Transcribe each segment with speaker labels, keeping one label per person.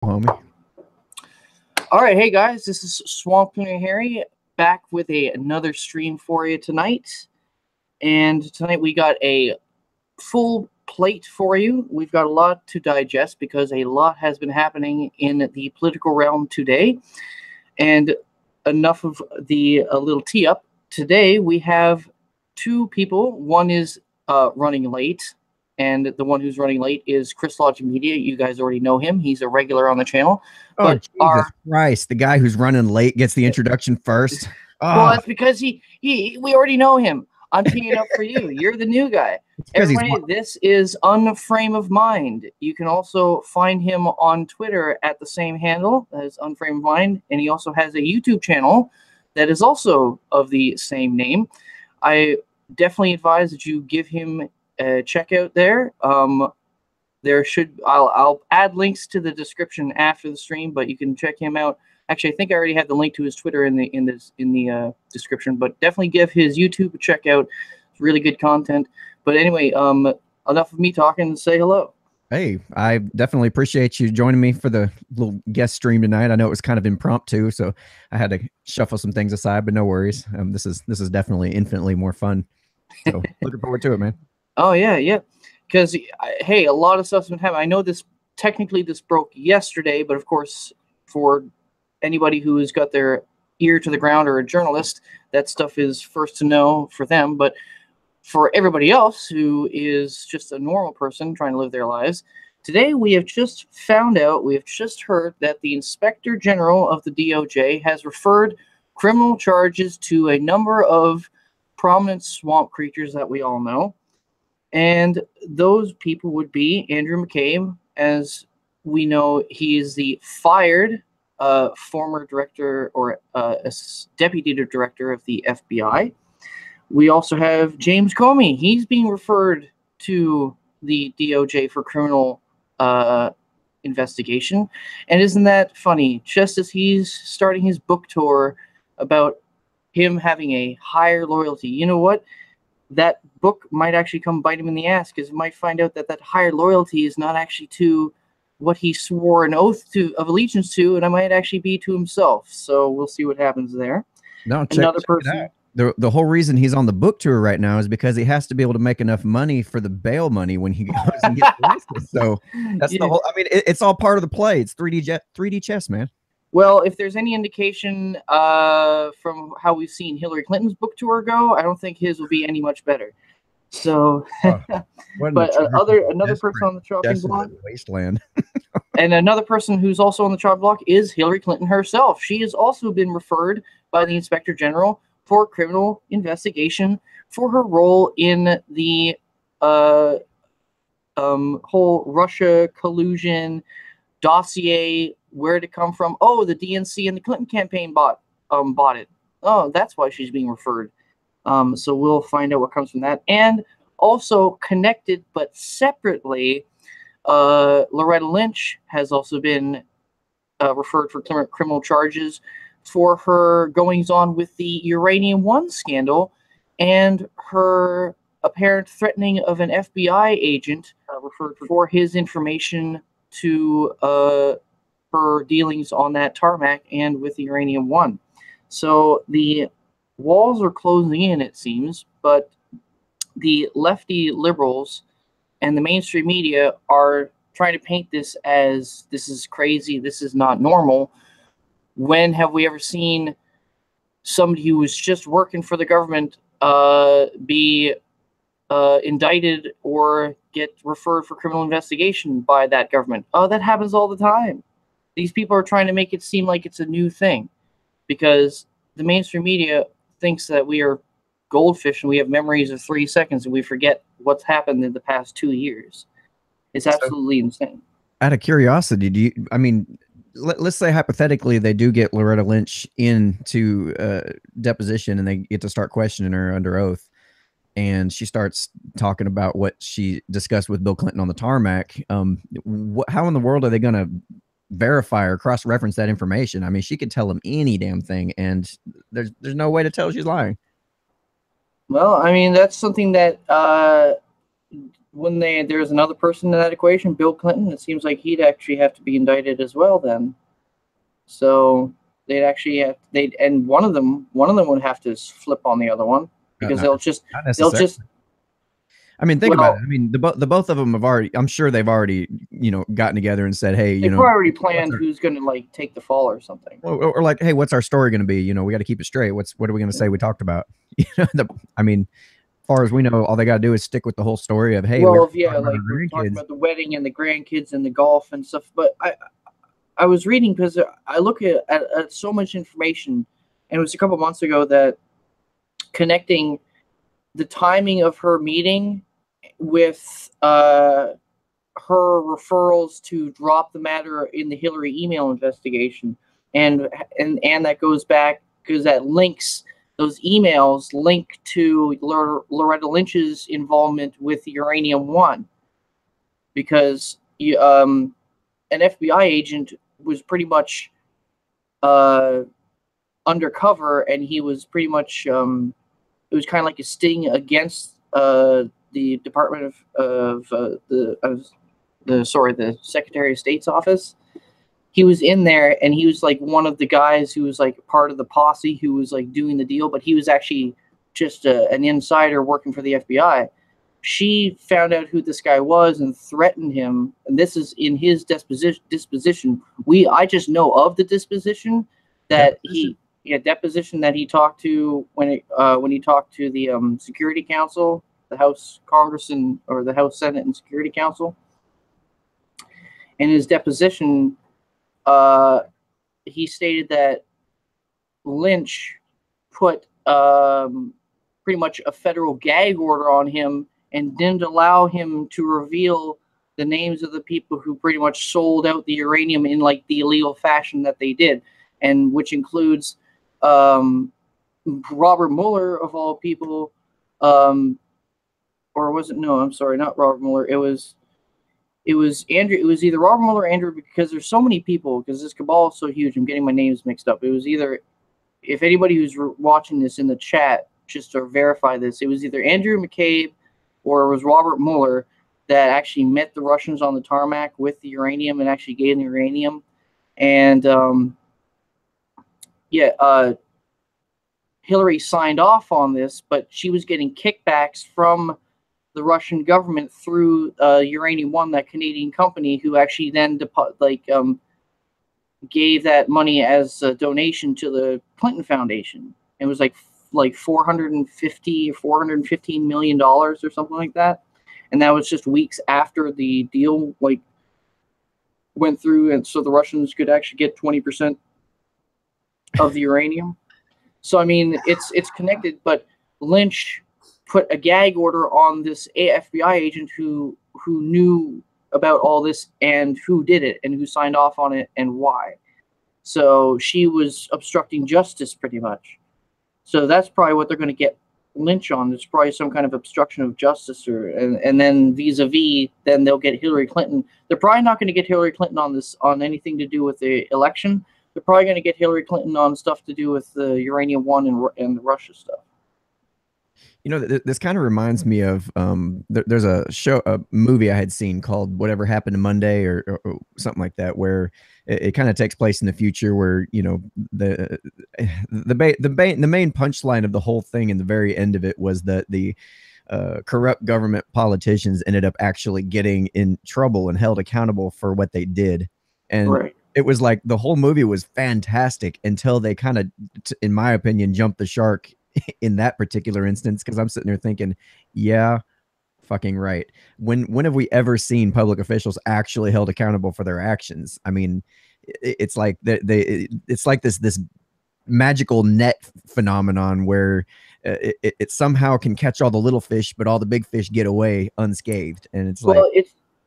Speaker 1: Homie.
Speaker 2: All right, hey guys, this is Swamp King Harry back with another stream for you tonight. And tonight we got a full plate for you. We've got a lot to digest because a lot has been happening in the political realm today. And enough of the little tee up. Today we have two people. One is running late. And the one who's running late is Chris Logic Media. You guys already know him. He's a regular on the channel.
Speaker 1: Oh,
Speaker 2: but
Speaker 1: Jesus Christ. The guy who's running late gets the introduction first.
Speaker 2: Well, that's because we already know him. I'm teeing it up for you. You're the new guy. Everybody, this is Unframe of Mind. You can also find him on Twitter at the same handle as Unframe of Mind. And he also has a YouTube channel that is also of the same name. I definitely advise that you give him check out there. I'll add links to the description after the stream, but you can check him out. Actually, I think I already have the link to his Twitter in the description, but definitely give his YouTube a check out. It's really good content. But anyway, enough of me talking. Say hello.
Speaker 1: Hey, I definitely appreciate you joining me for the little guest stream tonight. I know it was kind of impromptu, so I had to shuffle some things aside, but no worries. This is definitely infinitely more fun. So looking forward to it, man.
Speaker 2: Oh, yeah. Because, hey, a lot of stuff's been happening. I know this broke yesterday, but of course, for anybody who has got their ear to the ground or a journalist, that stuff is first to know for them. But for everybody else who is just a normal person trying to live their lives, today we have just heard that the Inspector General of the DOJ has referred criminal charges to a number of prominent swamp creatures that we all know. And those people would be Andrew McCabe. As we know, he is the fired former director or deputy director of the FBI. We also have James Comey. He's being referred to the DOJ for criminal investigation. And isn't that funny? Just as he's starting his book tour about him having a higher loyalty, you know what? That book might actually come bite him in the ass, because it might find out that higher loyalty is not actually to what he swore an oath of allegiance to, and it might actually be to himself. So we'll see what happens there.
Speaker 1: No, check it out. The whole reason he's on the book tour right now is because he has to be able to make enough money for the bail money when he goes and gets arrested. So that's the whole. I mean, it's all part of the play. It's 3D chess, man.
Speaker 2: Well, if there's any indication from how we've seen Hillary Clinton's book tour go, I don't think his will be any much better. So, but another person on the chopping block,
Speaker 1: wasteland,
Speaker 2: and another person who's also on the chopping block is Hillary Clinton herself. She has also been referred by the Inspector General for criminal investigation for her role in the whole Russia collusion dossier. Where'd it come from? Oh, the DNC and the Clinton campaign bought it. Oh, that's why she's being referred. So we'll find out what comes from that. And also connected but separately, Loretta Lynch has also been referred for criminal charges for her goings-on with the Uranium One scandal and her apparent threatening of an FBI agent referred for his information to her dealings on that tarmac and with the Uranium One. So the walls are closing in, it seems, but the lefty liberals and the mainstream media are trying to paint this as this is crazy, this is not normal. When have we ever seen somebody who was just working for the government be indicted or get referred for criminal investigation by that government? Oh, that happens all the time. These people are trying to make it seem like it's a new thing because the mainstream media thinks that we are goldfish and we have memories of 3 seconds and we forget what's happened in the past 2 years. It's absolutely insane.
Speaker 1: Out of curiosity, let's say hypothetically they do get Loretta Lynch into deposition and they get to start questioning her under oath, and she starts talking about what she discussed with Bill Clinton on the tarmac. How in the world are they going to verify or cross-reference that information? I mean, she could tell them any damn thing, and there's no way to tell she's lying.
Speaker 2: Well, I mean, that's something that when there's another person in that equation, Bill Clinton, it seems like he'd actually have to be indicted as well then. So they'd actually have and one of them would have to flip on the other one, because
Speaker 1: Not necessarily. I mean, think about it. I mean, the both of them have already. I'm sure they've already, gotten together and said, "Hey,
Speaker 2: they've already planned who's going to like take the fall or something."
Speaker 1: Or like, "Hey, what's our story going to be? We got to keep it straight. What are we going to say we talked about?" I mean, as far as we know, all they got to do is stick with the whole story of, "Hey,
Speaker 2: well, yeah, like we're talking about the wedding and the grandkids and the golf and stuff." But I was reading, because I look at so much information, and it was a couple months ago that connecting the timing of her meeting with her referrals to drop the matter in the Hillary email investigation, and that goes back because those emails link to Loretta Lynch's involvement with Uranium One, because an FBI agent was pretty much undercover, and he was pretty much it was kind of like a sting against the Department of the Secretary of State's office. He was in there, and he was like one of the guys who was like part of the posse who was like doing the deal, but he was actually just an insider working for the FBI. She found out who this guy was and threatened him, and this is in his disposition. I just know of the disposition that deposition that he talked to when he talked to the Security Council, the House Congress or the House Senate and Security Council. In his deposition, he stated that Lynch put pretty much a federal gag order on him and didn't allow him to reveal the names of the people who pretty much sold out the uranium in like the illegal fashion that they did, and which includes Robert Mueller of all people, or was it? No, I'm sorry, not Robert Mueller. It was Andrew. It was either Robert Mueller or Andrew, because there's so many people, because this cabal is so huge. I'm getting my names mixed up. It was either, if anybody who's watching this in the chat, just to verify this, it was either Andrew McCabe or it was Robert Mueller that actually met the Russians on the tarmac with the uranium and actually gave them the uranium. And Hillary signed off on this, but she was getting kickbacks from the Russian government through Uranium One, that Canadian company, who actually then gave that money as a donation to the Clinton Foundation. It was like $450 or $415 million or something like that, and that was just weeks after the deal went through, and so the Russians could actually get 20% of the uranium. So I mean, it's connected, but Lynch put a gag order on this FBI agent who knew about all this and who did it and who signed off on it and why. So she was obstructing justice pretty much. So that's probably what they're going to get Lynch on. There's probably some kind of obstruction of justice, and then vis-a-vis, then they'll get Hillary Clinton. They're probably not going to get Hillary Clinton on anything to do with the election. They're probably going to get Hillary Clinton on stuff to do with the Uranium One and the Russia stuff.
Speaker 1: This kind of reminds me of there's a movie I had seen called Whatever Happened to Monday or something like that, where it kind of takes place in the future, where the main punchline of the whole thing and the very end of it was that the corrupt government politicians ended up actually getting in trouble and held accountable for what they did. And
Speaker 2: right.
Speaker 1: It was like the whole movie was fantastic until they kind of, in my opinion, jumped the shark in that particular instance, because I'm sitting there thinking, yeah, fucking right. When have we ever seen public officials actually held accountable for their actions? I mean, it's like it's like this magical net phenomenon where it somehow can catch all the little fish, but all the big fish get away unscathed. And it's like,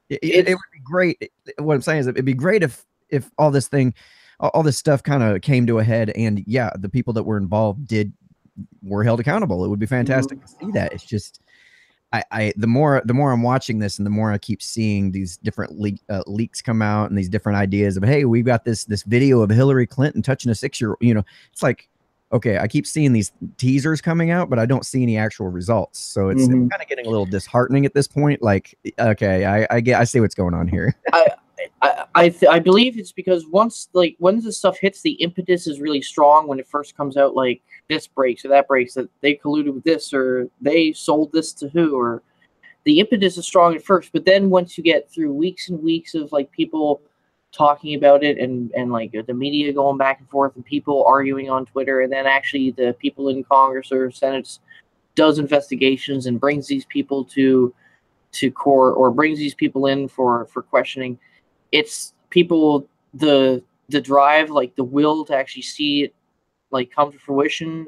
Speaker 1: it would be great. What I'm saying is, it'd be great if all this stuff kind of came to a head, and yeah, the people that were involved were held accountable. It would be fantastic to see that. It's just, the more I'm watching this, and the more I keep seeing these different leaks come out, and these different ideas of, hey, we've got this video of Hillary Clinton touching a 6-year-old. It's like, okay, I keep seeing these teasers coming out, but I don't see any actual results. So it's
Speaker 2: Mhm.
Speaker 1: kind of getting a little disheartening at this point. Like, okay, I see what's going on here.
Speaker 2: I believe it's because once when this stuff hits, the impetus is really strong when it first comes out. Like this breaks or that breaks, that they colluded with this or they sold this to who, or the impetus is strong at first, but then once you get through weeks and weeks of like people talking about it and like the media going back and forth and people arguing on Twitter, and then actually the people in Congress or Senate does investigations and brings these people to court or brings these people in for questioning, it's people the drive, like the will to actually see it like come to fruition,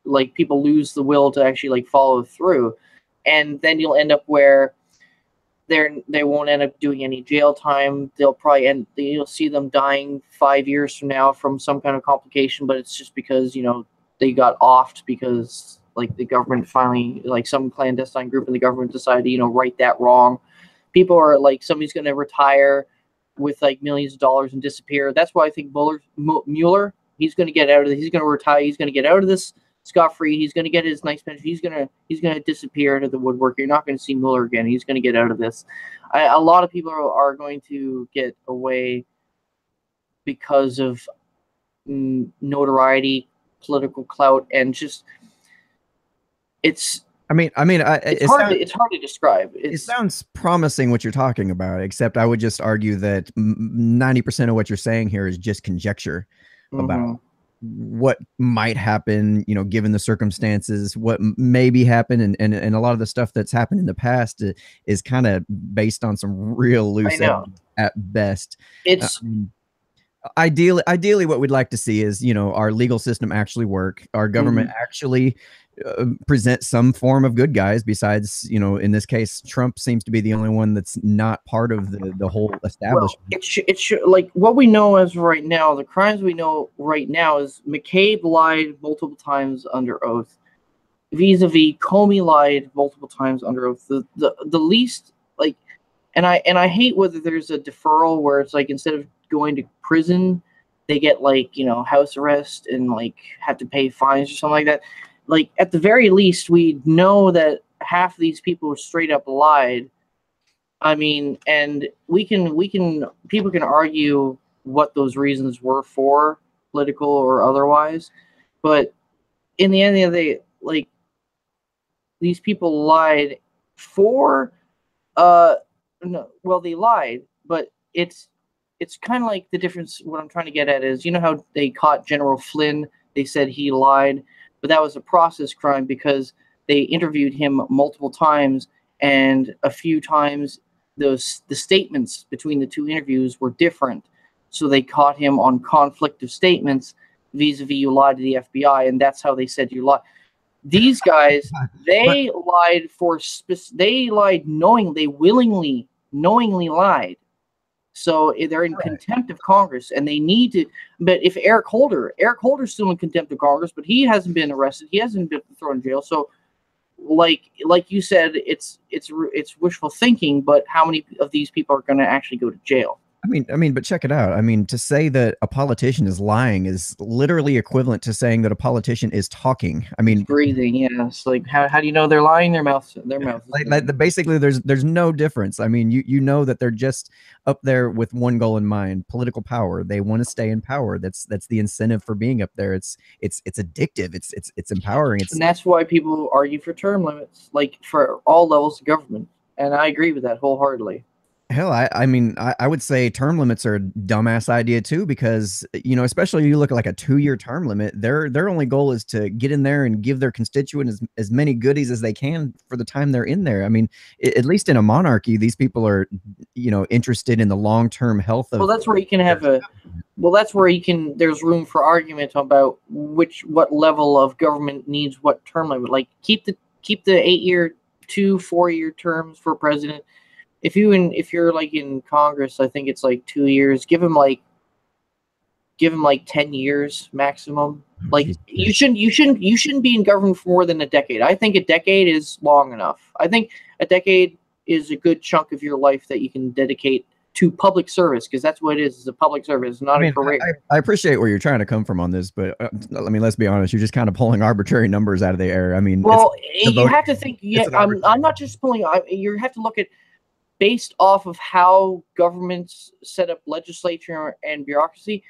Speaker 2: like people lose the will to actually like follow through, and then you'll end up where they won't end up doing any jail time. They'll probably you'll see them dying 5 years from now from some kind of complication, but it's just because they got offed because like the government finally, like some clandestine group in the government decided to right that wrong. People are like, somebody's going to retire with like millions of dollars and disappear. That's why I think Mueller, he's going to get out of this. He's going to retire. He's going to get out of this scot-free. He's going to get his nice pension. He's going to disappear into the woodwork. You're not going to see Mueller again. He's going to get out of this. A lot of people are going to get away because of notoriety, political clout, and just it's hard to describe.
Speaker 1: It sounds promising what you're talking about, except I would just argue that 90% of what you're saying here is just conjecture about what might happen, given the circumstances, what maybe happen, and a lot of the stuff that's happened in the past is kind of based on some real loose evidence at best.
Speaker 2: It's
Speaker 1: ideally what we'd like to see is our legal system actually work, our government actually present some form of good guys besides in this case Trump seems to be the only one that's not part of the whole establishment.
Speaker 2: Well, it should, like what we know as right now, the crimes we know right now is McCabe lied multiple times under oath, vis-a-vis Comey lied multiple times under oath. The least, like, and I hate whether there's a deferral where it's like instead of going to prison they get like house arrest and like have to pay fines or something like that. Like at the very least we know that half of these people straight up lied. I mean, and people can argue what those reasons were for, political or otherwise, but in the end of the day, like, these people lied for no, well, they lied, but it's kind of like the difference. What I'm trying to get at is, how they caught General Flynn, they said he lied, but that was a process crime because they interviewed him multiple times, and a few times the statements between the two interviews were different, so they caught him on conflict of statements vis-a-vis you lied to the FBI, and that's how they said you lied. These guys, they lied they lied knowing, they knowingly lied. So they're in contempt of Congress, and they need to. But if Eric Holder's still in contempt of Congress, but he hasn't been arrested, he hasn't been thrown in jail. So, like you said, it's wishful thinking. But how many of these people are going to actually go to jail?
Speaker 1: I mean, but check it out. I mean, to say that a politician is lying is literally equivalent to saying that a politician is talking. I mean,
Speaker 2: breathing. Yeah, it's like how do you know they're lying? Their mouth.
Speaker 1: Basically, there's no difference. I mean, you know that they're just up there with one goal in mind: political power. They want to stay in power. That's the incentive for being up there. It's addictive. It's empowering.
Speaker 2: And that's why people argue for term limits, like for all levels of government. And I agree with that wholeheartedly.
Speaker 1: Hell, I mean, I would say term limits are a dumbass idea too, because especially you look at like a 2-year term limit, their only goal is to get in there and give their constituent as many goodies as they can for the time they're in there. I mean, at least in a monarchy, these people are interested in the long-term health of.
Speaker 2: Well, that's where you can have there's room for argument about what level of government needs what term limit. Like keep the 8-year, 4-year terms for president. If you're like in Congress, I think it's like 2 years. Give him like 10 years maximum. Like you shouldn't be in government for more than a decade. I think a decade is long enough. I think a decade is a good chunk of your life that you can dedicate to public service, because that's what it is. It's a public service, not
Speaker 1: I
Speaker 2: a
Speaker 1: mean,
Speaker 2: career.
Speaker 1: I appreciate where you're trying to come from on this, but I mean, let's be honest. You're just kind of pulling arbitrary numbers out of the air. I mean,
Speaker 2: Well,
Speaker 1: the
Speaker 2: you
Speaker 1: voting
Speaker 2: have to
Speaker 1: age.
Speaker 2: think.
Speaker 1: It's
Speaker 2: Yeah,
Speaker 1: an
Speaker 2: I'm
Speaker 1: arbitrary
Speaker 2: not just pulling. You have to look at based off of how governments set up legislature and bureaucracy.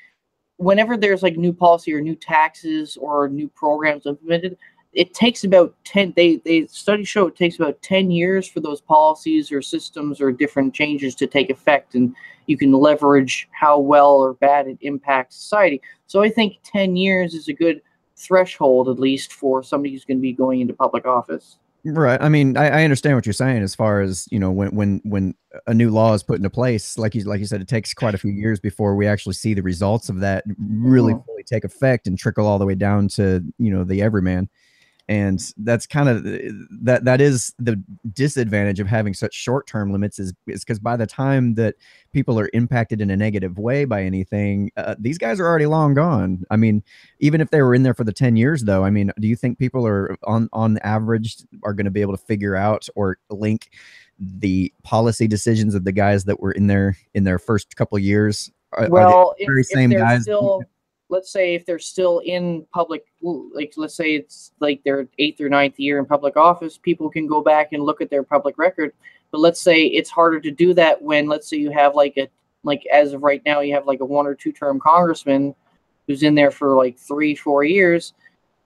Speaker 2: Whenever there's like new policy or new taxes or new programs implemented, it takes about 10. They studies show it takes about 10 years for those policies or systems or different changes to take effect, and you can leverage how well or bad it impacts society. So I think 10 years is a good threshold, at least for somebody who's going to be going into public office.
Speaker 1: Right. I mean, I understand what you're saying as far as, you know, when a new law is put into place, like you said, it takes quite a few years before we actually see the results of that really
Speaker 2: Mhm.
Speaker 1: fully take effect and trickle all the way down to, you know, the everyman. And that's kind of that is the disadvantage of having such short-term limits is because by the time that people are impacted in a negative way by anything, these guys are already long gone. I mean, even if they were in there for the 10 years though, I mean, do you think people are on average are going to be able to figure out or link the policy decisions of the guys that were in their first couple of years? Are the
Speaker 2: Well,
Speaker 1: very
Speaker 2: if
Speaker 1: same
Speaker 2: they're
Speaker 1: guys?
Speaker 2: still, let's say, if they're still in public, like let's say it's like their eighth or ninth year in public office, people can go back and look at their public record. But let's say it's harder to do that when, let's say, you have like as of right now, you have like a 1 or 2 term congressman who's in there for like 3, 4 years.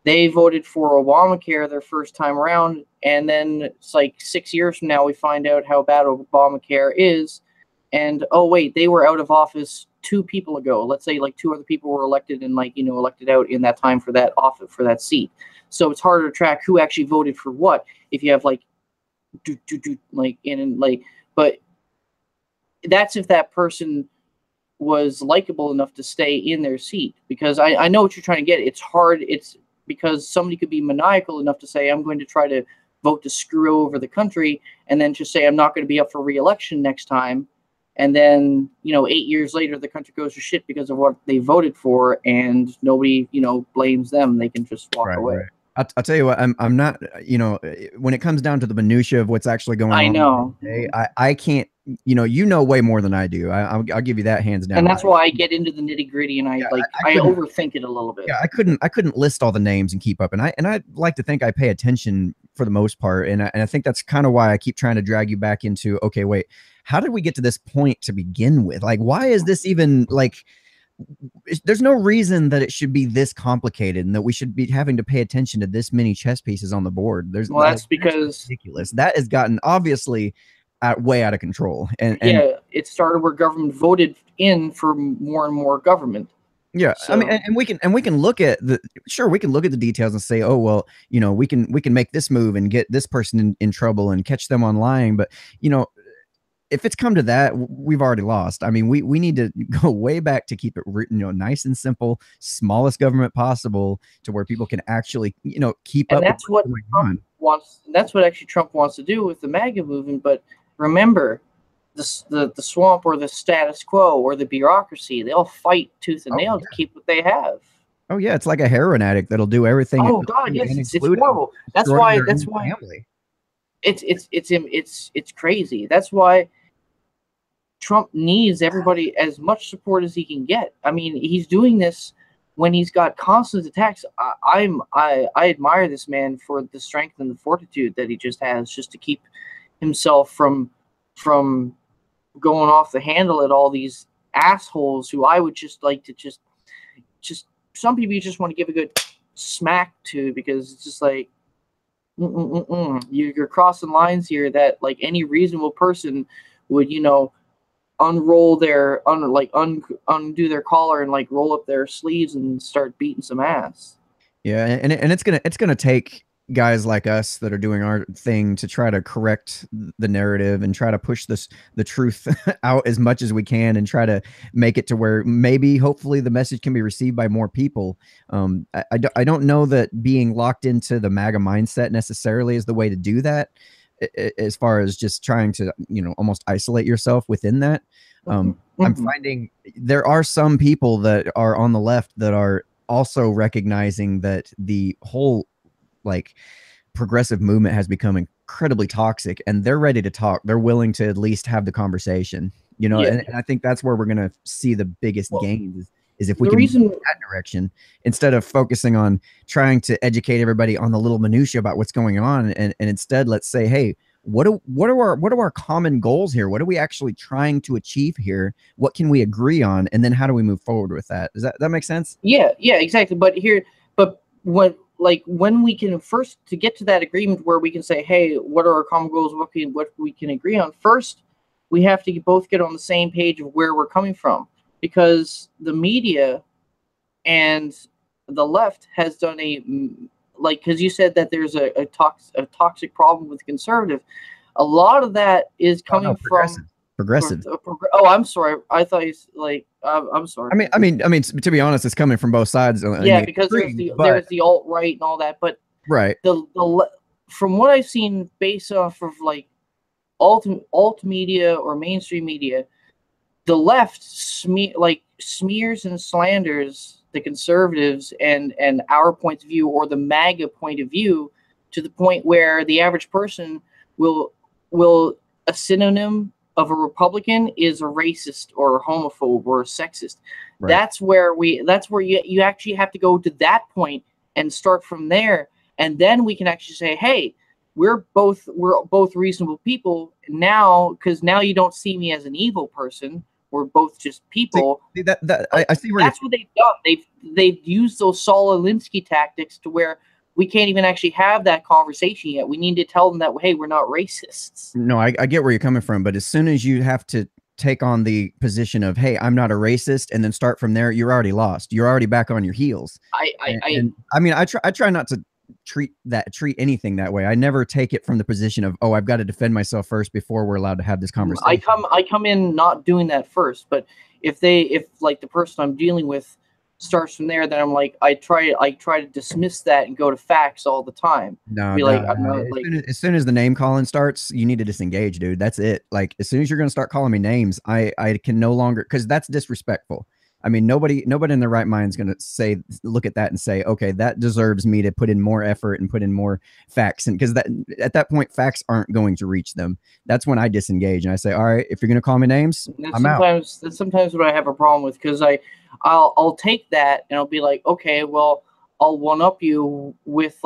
Speaker 2: They voted for Obamacare their first time around, and then it's like 6 years from now we find out how bad Obamacare is, and oh wait, they were out of office 2 people ago. Let's say like 2 other people were elected and like elected out in that time for that office for that seat. So it's harder to track who actually voted for what if you have like like in and like, but that's if that person was likable enough to stay in their seat. Because I know what you're trying to get. It's hard. It's because somebody could be maniacal enough to say, I'm going to try to vote to screw over the country, and then just say, I'm not going to be up for re-election next time. And then, 8 years later, the country goes to shit because of what they voted for, and nobody, blames them. They can just walk
Speaker 1: Right,
Speaker 2: away.
Speaker 1: right. I'll tell you what, I'm not, when it comes down to the minutia of what's actually going
Speaker 2: I
Speaker 1: on
Speaker 2: know.
Speaker 1: today, I can't, you know way more than I do. I'll give you that hands down.
Speaker 2: And that's why I get into the nitty gritty, and
Speaker 1: Yeah,
Speaker 2: I overthink it a little bit.
Speaker 1: yeah, I couldn't list all the names and keep up. And I like to think I pay attention for the most part. And I think that's kind of why I keep trying to drag you back into, okay, wait, how did we get to this point to begin with? Like, why is this even like, there's no reason that it should be this complicated and that we should be having to pay attention to this many chess pieces on the board.
Speaker 2: Well, that's because
Speaker 1: ridiculous. That has gotten obviously way out of control. And
Speaker 2: yeah, it started where government voted in for more and more government.
Speaker 1: yeah, I mean, and we can look at we can look at the details and say, oh well, we can make this move and get this person in trouble and catch them on lying. But if it's come to that, we've already lost. I mean, we need to go way back to keep it nice and simple, smallest government possible, to where people can actually keep
Speaker 2: and
Speaker 1: up.
Speaker 2: That's what Trump wants. That's what actually Trump wants to do with the MAGA movement. But remember, the swamp or the status quo or the bureaucracy, they'll fight tooth and nail to keep what they have.
Speaker 1: Oh yeah, it's like a heroin addict that'll do everything.
Speaker 2: Oh god, yes, it's horrible. That's why
Speaker 1: family.
Speaker 2: It's crazy. That's why Trump needs everybody as much support as he can get. I mean, he's doing this when he's got constant attacks. I admire this man for the strength and the fortitude that he just has, just to keep himself from going off the handle at all these assholes who I would just like to just some people you just want to give a good smack to, because it's just like you're crossing lines here that like any reasonable person would unroll their undo their collar and like roll up their sleeves and start beating some ass.
Speaker 1: Yeah, and it's gonna take guys like us that are doing our thing to try to correct the narrative and try to push the truth out as much as we can and try to make it to where maybe hopefully the message can be received by more people. I don't know that being locked into the MAGA mindset necessarily is the way to do that, as far as just trying to almost isolate yourself within that. I'm finding there are some people that are on the left that are also recognizing that the whole like progressive movement has become incredibly toxic, and they're ready to talk. They're willing to at least have the conversation. you know,
Speaker 2: Yeah.
Speaker 1: and I think that's where we're going to see the biggest
Speaker 2: Well,
Speaker 1: gains is if we
Speaker 2: the
Speaker 1: can move
Speaker 2: reason,
Speaker 1: in that direction instead of focusing on trying to educate everybody on the little minutia about what's going on, and instead let's say, hey, what are our common goals here? What are we actually trying to achieve here? What can we agree on, and then how do we move forward with that? Does that make sense?
Speaker 2: yeah, exactly. But when we can first to get to that agreement where we can say, hey, what are our common goals? What we can agree on first, we have to both get on the same page of where we're coming from, because the media and the left has done because you said that there's a toxic problem with conservative. A lot of that is
Speaker 1: Oh no,
Speaker 2: coming from
Speaker 1: progressive.
Speaker 2: oh, I'm sorry. I thought you I'm sorry.
Speaker 1: To be honest, it's coming from both sides in
Speaker 2: Yeah,
Speaker 1: the
Speaker 2: because
Speaker 1: extreme,
Speaker 2: there's
Speaker 1: but
Speaker 2: the alt right and all that, but
Speaker 1: right.
Speaker 2: from what I've seen based off of like alt media or mainstream media, the left smears and slanders the conservatives and our point of view, or the MAGA point of view, to the point where the average person will a synonym of a Republican is a racist or a homophobe or a sexist.
Speaker 1: Right.
Speaker 2: That's where you actually have to go to that point and start from there, and then we can actually say, hey, we're both reasonable people now, because now you don't see me as an evil person. We're both just people.
Speaker 1: I see where
Speaker 2: that's what they've done. They've used those Saul Alinsky tactics to where we can't even actually have that conversation yet. We need to tell them that, hey, we're not racists.
Speaker 1: No, I get where you're coming from, but as soon as you have to take on the position of, hey, I'm not a racist, and then start from there, you're already lost. You're already back on your heels. I try not to treat anything that way. I never take it from the position of, oh, I've got to defend myself first before we're allowed to have this conversation.
Speaker 2: I come in not doing that first, but if like the person I'm dealing with starts from there, then I'm like, I try to dismiss that and go to facts all the time.
Speaker 1: No,
Speaker 2: Be
Speaker 1: no,
Speaker 2: like, I'm
Speaker 1: no.
Speaker 2: not like,
Speaker 1: As soon as the name calling starts, you need to disengage, dude. That's it. Like, as soon as you're going to start calling me names, I can no longer, because that's disrespectful. I mean, nobody in their right mind is going to look at that and say, okay, that deserves me to put in more effort and put in more facts. And because at that point, facts aren't going to reach them. That's when I disengage and I say, all right, if you're going to call me names, I'm out.
Speaker 2: That's sometimes what I have a problem with, because I'll take that and I'll be like, okay, well, I'll one up you with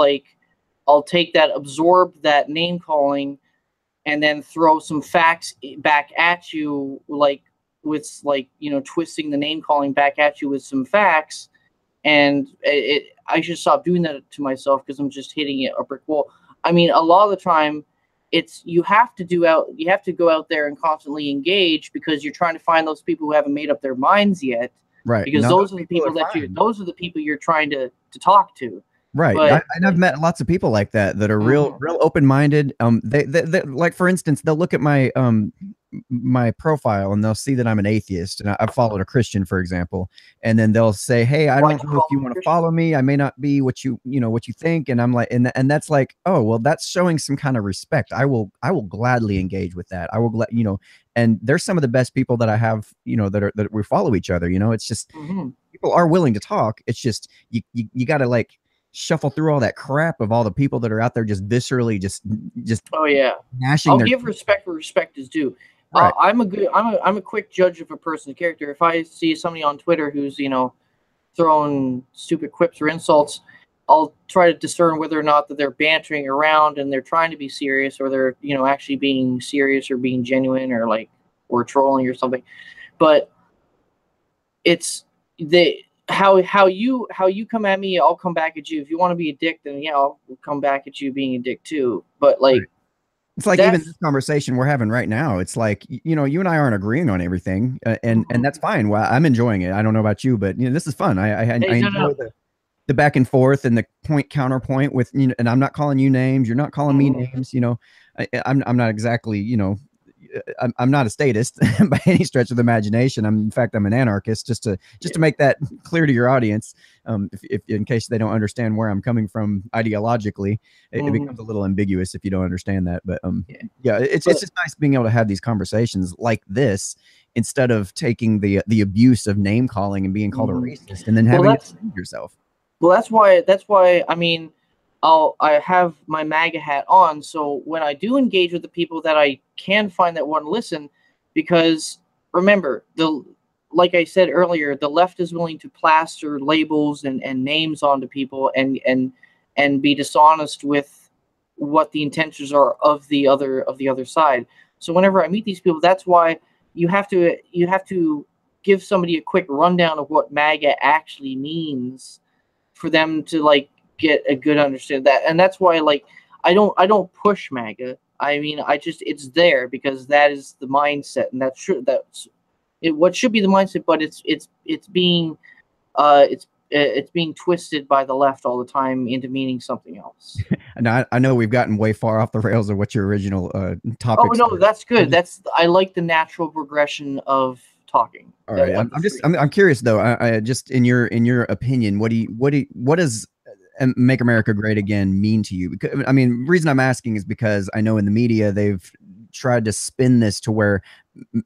Speaker 2: I'll take that, absorb that name calling, and then throw some facts back at you, with twisting the name calling back at you with some facts. And I should stop doing that to myself, because I'm just hitting a brick wall. I mean, a lot of the time, you have to go out there and constantly engage, because you're trying to find those people who haven't made up their minds yet.
Speaker 1: Right.
Speaker 2: Because those are the people you're trying to talk to.
Speaker 1: Right. And I've met lots of people like that are real open-minded. They like, for instance, they'll look at my my profile and they'll see that I'm an atheist and I've followed a Christian, for example, and then they'll say, hey, I don't know if you want to follow me. I may not be what you think. And I'm like, and that's like, oh, well, that's showing some kind of respect. I will gladly engage with that. I will and there's some of the best people that I have, that we follow each other. It's just people are willing to talk. It's just you got to like shuffle through all that crap of all the people that are out there just viscerally just
Speaker 2: oh yeah, I'll give respect where respect is due. Right. I'm a quick judge of a person's character. If I see somebody on Twitter who's throwing stupid quips or insults, I'll try to discern whether or not that they're bantering around and they're trying to be serious, or they're actually being serious or being genuine, or trolling or something. But it's how you come at me, I'll come back at you. If you want to be a dick, then yeah, I'll come back at you being a dick too. But like, right.
Speaker 1: It's like even this conversation we're having right now. It's like, you and I aren't agreeing on everything, and that's fine. Well, I'm enjoying it. I don't know about you, but this is fun. I enjoy the back and forth and the point counterpoint with and I'm not calling you names. You're not calling me names. I'm not exactly I'm not a statist by any stretch of the imagination. In fact, I'm an anarchist, just to make that clear to your audience. If in case they don't understand where I'm coming from ideologically, it becomes a little ambiguous if you don't understand that. But it's just nice being able to have these conversations like this, instead of taking the abuse of name calling and being called a racist and then having to defend yourself.
Speaker 2: Well, that's why I mean, I have my MAGA hat on, so when I do engage with the people that I can find that want to listen, because remember, like I said earlier, the left is willing to plaster labels and names onto people and be dishonest with what the intentions are of the other side. So whenever I meet these people, that's why you have to give somebody a quick rundown of what MAGA actually means for them to like get a good understanding of that. And that's why like I don't push MAGA. I mean, it's there because that is the mindset, and that's what should be the mindset, but it's being twisted by the left all the time into meaning something else.
Speaker 1: And I know we've gotten way far off the rails of what your original topics.
Speaker 2: Oh no, that's good. I like the natural progression of talking.
Speaker 1: All right, I'm curious though. I just in your opinion, what does Make America Great Again mean to you? Because, I mean, the reason I'm asking is because I know in the media they've tried to spin this to where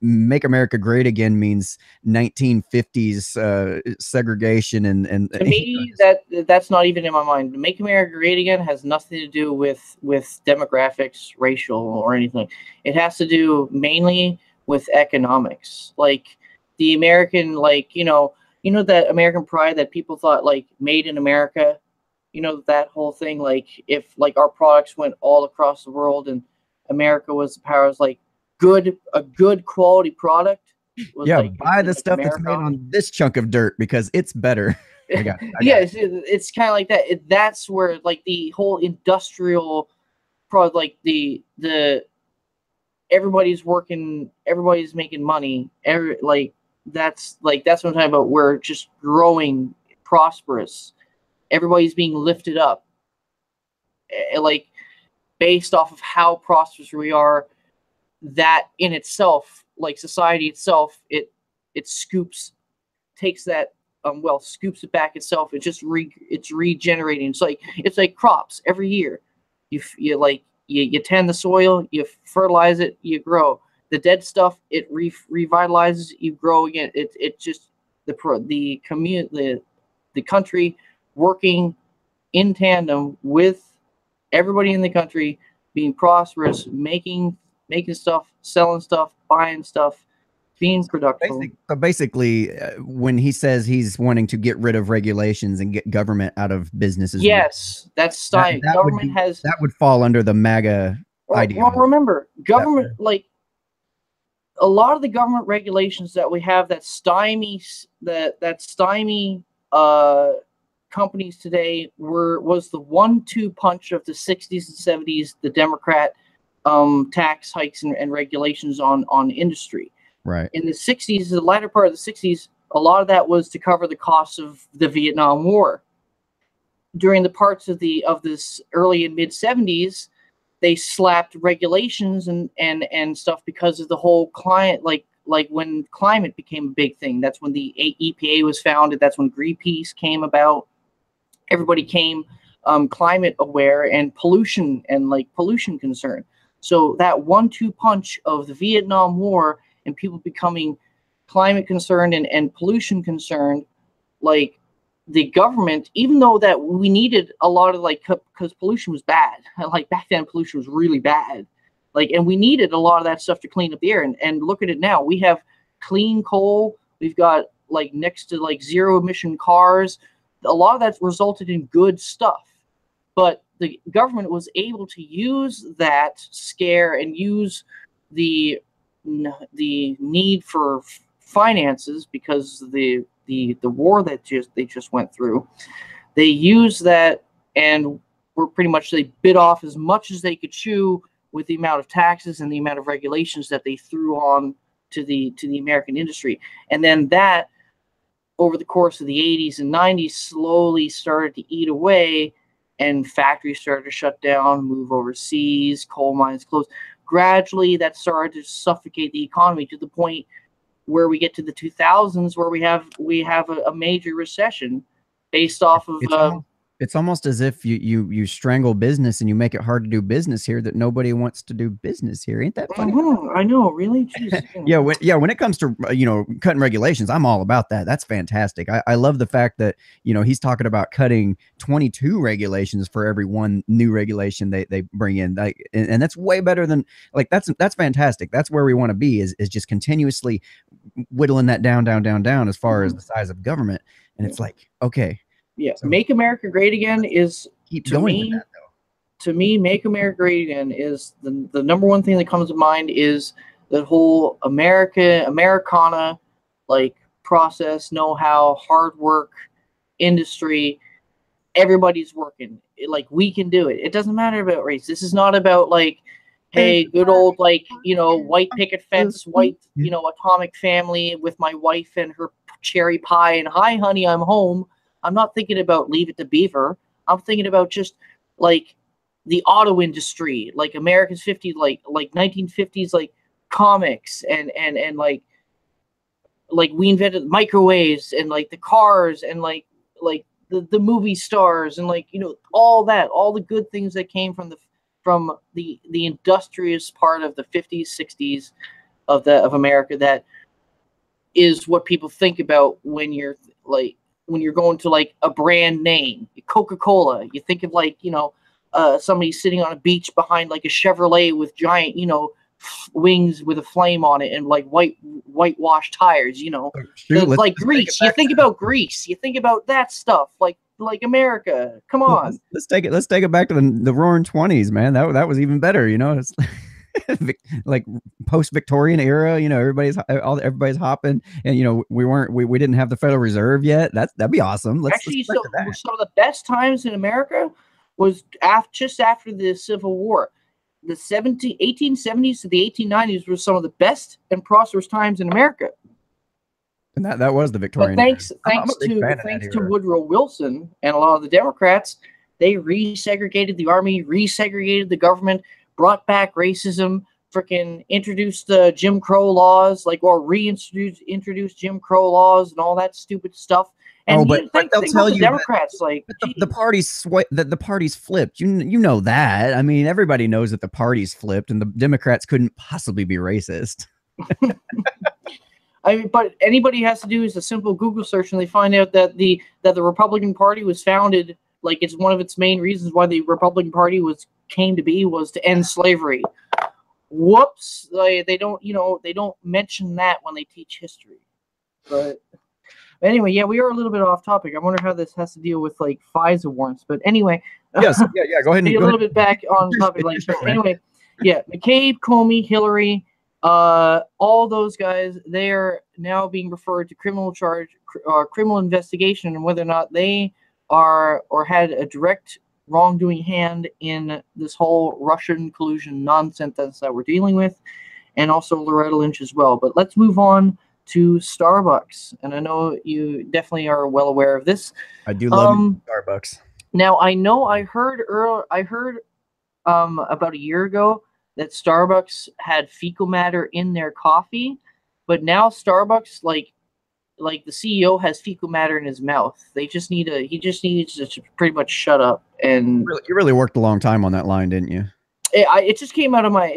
Speaker 1: Make America Great Again means 1950s segregation and
Speaker 2: to me that's not even in my mind. Make America Great Again has nothing to do with demographics, racial, or anything. It has to do mainly with economics, like the American, like you know that American pride that people thought like made in America. You know, that whole thing, like if like our products went all across the world and America was the power, was like a good quality product.
Speaker 1: Like, buy the stuff that's made on this chunk of dirt because it's better. I got
Speaker 2: it's kind of like that. That's where like the whole industrial product, like the everybody's working, everybody's making money. That's what I'm talking about. We're just growing, prosperous. Everybody's being lifted up, like based off of how prosperous we are. That in itself, like society itself, it takes that scoops it back itself. It just it's regenerating. It's like crops every year. You tend the soil, you fertilize it, you grow. The dead stuff, it revitalizes, you grow again. It just the community, the country working in tandem with everybody in the country, being prosperous, making stuff, selling stuff, buying stuff, being productive.
Speaker 1: So basically, when he says he's wanting to get rid of regulations and get government out of businesses,
Speaker 2: yes, that's government
Speaker 1: that would fall under the MAGA idea.
Speaker 2: Well, remember, government, like a lot of the government regulations that we have that stymie companies today was the 1-2 punch of the 60s and 70s, the Democrat tax hikes and regulations on industry.
Speaker 1: Right.
Speaker 2: In the 60s, the latter part of the 60s, a lot of that was to cover the costs of the Vietnam War. During the parts of this early and mid 70s, they slapped regulations and stuff because of the whole climate, like when climate became a big thing. That's when the EPA was founded. That's when Greenpeace came about. Everybody came climate aware and pollution concern. So that 1-2 punch of the Vietnam War and people becoming climate concerned and pollution concerned, like the government, even though that we needed a lot of because pollution was bad. Like back then, pollution was really bad. And we needed a lot of that stuff to clean up the air. And look at it now. We have clean coal. We've got next to zero emission cars. A lot of that resulted in good stuff, but the government was able to use that scare and use the need for finances because the war that they just went through. They used that and they bit off as much as they could chew with the amount of taxes and the amount of regulations that they threw on to the American industry, and then that, over the course of the 80s and 90s, slowly started to eat away, and factories started to shut down, move overseas, coal mines closed. Gradually, that started to suffocate the economy to the point where we get to the 2000s, where we have a major recession based off of
Speaker 1: It's almost as if you strangle business and you make it hard to do business here, that nobody wants to do business here. Ain't that funny?
Speaker 2: I know, really. Jeez.
Speaker 1: When it comes to cutting regulations, I'm all about that. That's fantastic. I love the fact that he's talking about cutting 22 regulations for every one new regulation they bring in. And that's way better than that's fantastic. That's where we want to be, is just continuously whittling that down as far as the size of government. And it's like, okay.
Speaker 2: Yeah, so Make America Great Again is, to me, Make America Great Again is the number one thing that comes to mind is the whole Americana, like, process, know-how, hard work, industry. Everybody's working. Like, we can do it. It doesn't matter about race. This is not about, like, hey, good old, like, white picket fence, white, atomic family with my wife and her cherry pie and hi, honey, I'm home. I'm not thinking about Leave It to Beaver. I'm thinking about just, like, the auto industry, like America's 50s, like 1950s, like, comics and like we invented microwaves and, like, the cars and, like the movie stars and, like, all the good things that came from the industrious part of the 50s, 60s of America. That is what people think about when you're going to, like, a brand name, Coca-Cola. You think of, like, somebody sitting on a beach behind, like, a Chevrolet with giant, wings with a flame on it and, like, whitewashed tires.
Speaker 1: Shoot,
Speaker 2: like Greece. You think about Greece. You think about that stuff. Like America. Come on.
Speaker 1: Let's take it back to the Roaring '20s, man. That was even better. It's like post-Victorian era. Everybody's hopping, and we didn't have the Federal Reserve yet. That'd be awesome.
Speaker 2: Actually, some of the best times in America was just after the Civil War. The 1870s to the 1890s were some of the best and prosperous times in America.
Speaker 1: And that was the Victorian.
Speaker 2: But thanks to Woodrow Wilson and a lot of the Democrats, they resegregated the army, resegregated the government, brought back racism, freaking introduced the Jim Crow laws, or reintroduced Jim Crow laws and all that stupid stuff. And
Speaker 1: but they'll tell you
Speaker 2: Democrats,
Speaker 1: the party's flipped. You know that. I mean, everybody knows that the party's flipped, and the Democrats couldn't possibly be racist.
Speaker 2: I mean, but anybody has to do is a simple Google search, and they find out that the Republican Party was founded. Like, it's one of its main reasons why the Republican Party came to be was to end slavery. Whoops! They don't mention that when they teach history. But anyway, yeah, we are a little bit off topic. I wonder how this has to deal with, like, FISA warrants. But anyway,
Speaker 1: yes, yeah, go ahead.
Speaker 2: A little bit back on topic. Anyway, yeah, McCabe, Comey, Hillary, all those guys, they are now being referred to criminal investigation, and whether or not they are or had a direct wrongdoing hand in this whole Russian collusion nonsense that we're dealing with, and also Loretta Lynch as well. But let's move on to Starbucks, and I know you definitely are well aware of this.
Speaker 1: I do love Starbucks.
Speaker 2: Now, I know I heard about a year ago that Starbucks had fecal matter in their coffee, but now Starbucks, like the CEO has fecal matter in his mouth. He just needs to pretty much shut up. And
Speaker 1: you really worked a long time on that line, didn't you?
Speaker 2: It just came out of my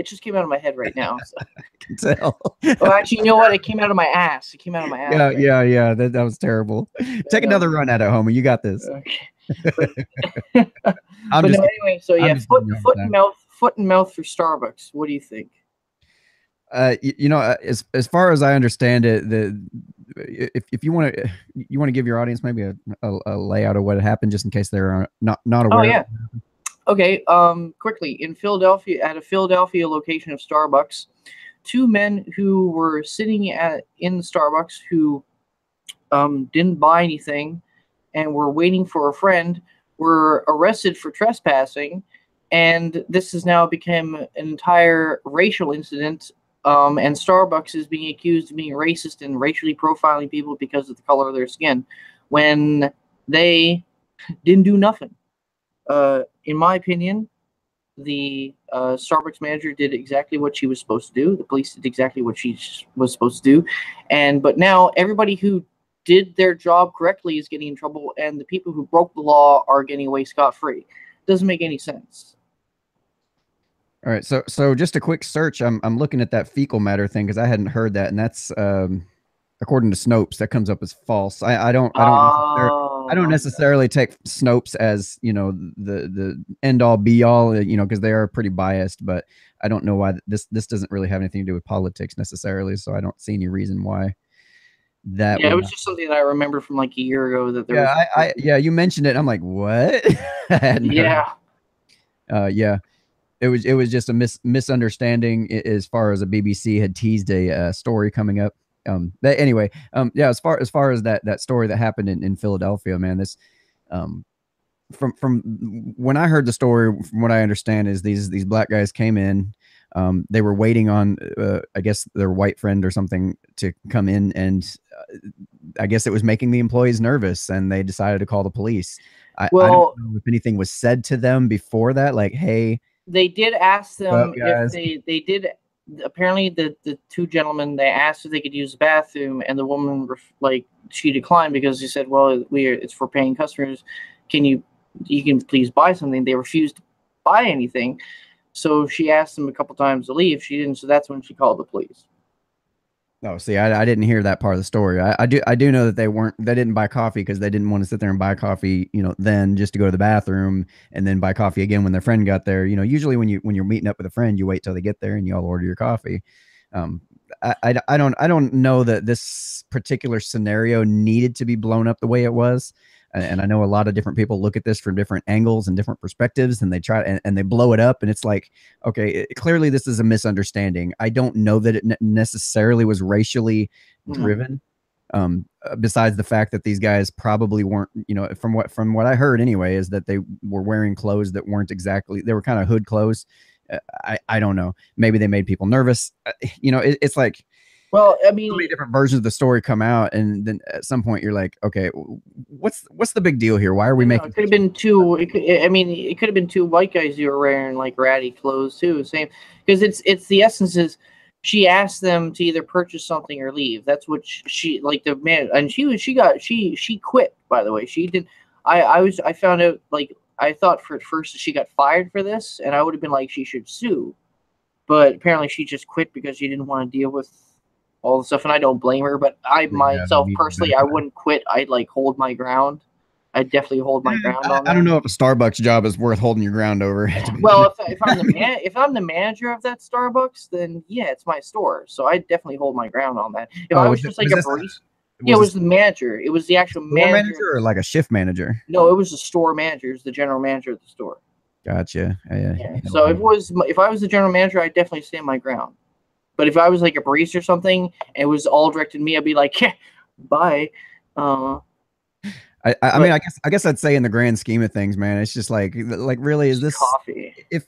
Speaker 2: head right now. So.
Speaker 1: I can tell.
Speaker 2: Well, actually, you know what? It came out of my ass.
Speaker 1: Yeah. That was terrible. Take another run at it, homie. You got this.
Speaker 2: Okay. Anyway, so yeah, foot and mouth for Starbucks. What do you think?
Speaker 1: As far as I understand it, if you want to give your audience maybe a layout of what happened, just in case they're not aware.
Speaker 2: Oh yeah. Okay. Quickly, in Philadelphia, at a Philadelphia location of Starbucks, two men who were sitting in the Starbucks who didn't buy anything and were waiting for a friend were arrested for trespassing, and this has now become an entire racial incident. And Starbucks is being accused of being racist and racially profiling people because of the color of their skin, when they didn't do nothing. In my opinion, the Starbucks manager did exactly what she was supposed to do. The police did exactly what she was supposed to do. But now everybody who did their job correctly is getting in trouble, and the people who broke the law are getting away scot-free. Doesn't make any sense.
Speaker 1: All right, so just a quick search. I'm looking at that fecal matter thing because I hadn't heard that, and that's according to Snopes, that comes up as false. I don't necessarily take Snopes as, you know, the end all be all, you know, because they are pretty biased. But I don't know why this doesn't really have anything to do with politics necessarily. So I don't see any reason why that
Speaker 2: Yeah,
Speaker 1: would
Speaker 2: it was
Speaker 1: not.
Speaker 2: just something that I remember from like a year ago that there
Speaker 1: Yeah,
Speaker 2: was.
Speaker 1: yeah, you mentioned it. I'm like, what? I hadn't heard.
Speaker 2: Yeah.
Speaker 1: Yeah, it was just a misunderstanding as far as a BBC had teased a story coming up. But anyway, yeah, as far as that story that happened in Philadelphia, man, this um from when I heard the story, from what I understand, is these black guys came in. They were waiting on, I guess, their white friend or something to come in, and I guess it was making the employees nervous, and they decided to call the police. I don't
Speaker 2: Well,
Speaker 1: know if anything was said to them before that, like, "Hey,
Speaker 2: they did ask
Speaker 1: what's up,
Speaker 2: them if
Speaker 1: guys?"
Speaker 2: they did. Apparently, the two gentlemen, they asked if they could use the bathroom, and the woman like she declined because she said, "Well, it's for paying customers. Can you can please buy something?" They refused to buy anything, so she asked them a couple times to leave. She didn't, so that's when she called the police.
Speaker 1: Oh, see, I didn't hear that part of the story. I do know that they didn't buy coffee because they didn't want to sit there and buy coffee, you know, then just to go to the bathroom and then buy coffee again when their friend got there. You know, usually when you're meeting up with a friend, you wait till they get there and you all order your coffee. Um, I don't know that this particular scenario needed to be blown up the way it was. And I know a lot of different people look at this from different angles and different perspectives, and they try and they blow it up, and it's like, okay, clearly this is a misunderstanding. I don't know that it necessarily was racially driven. Besides the fact that these guys probably weren't, you know, from what I heard anyway, is that they were wearing clothes that weren't exactly, they were kind of hood clothes. I don't know. Maybe they made people nervous. You know, it's like,
Speaker 2: Well, I
Speaker 1: so
Speaker 2: mean,
Speaker 1: many different versions of the story come out, and then at some point you're like, okay, what's the big deal here? Why are we making?
Speaker 2: it could have been two. I mean, it could have been two white guys who were wearing like ratty clothes too. Same, because it's the essence is she asked them to either purchase something or leave. That's what she like the man, and she quit. By the way, she did. I found out like I thought for at first that she got fired for this, and I would have been like she should sue, but apparently she just quit because she didn't want to deal with all the stuff, and I don't blame her. But I
Speaker 1: Yeah,
Speaker 2: myself
Speaker 1: me
Speaker 2: personally, I wouldn't quit. I'd like hold my ground. I'd definitely hold my ground on
Speaker 1: I don't
Speaker 2: that.
Speaker 1: know if a Starbucks job is worth holding your ground over.
Speaker 2: Well, if I'm the manager of that Starbucks, then yeah, it's my store, so I definitely hold my ground on that. If I was just like a barista, yeah, it was the manager. It was the actual
Speaker 1: store
Speaker 2: manager.
Speaker 1: manager or like a shift manager?
Speaker 2: No, it was the store manager. It was the general manager of the store.
Speaker 1: Gotcha. Yeah.
Speaker 2: Yeah. So if I was the general manager, I'd definitely stand my ground. But if I was like a barista or something and it was all directed at me, I'd be like, yeah, bye.
Speaker 1: I mean, I guess I'd say in the grand scheme of things, man, it's just like really, is this
Speaker 2: coffee?
Speaker 1: If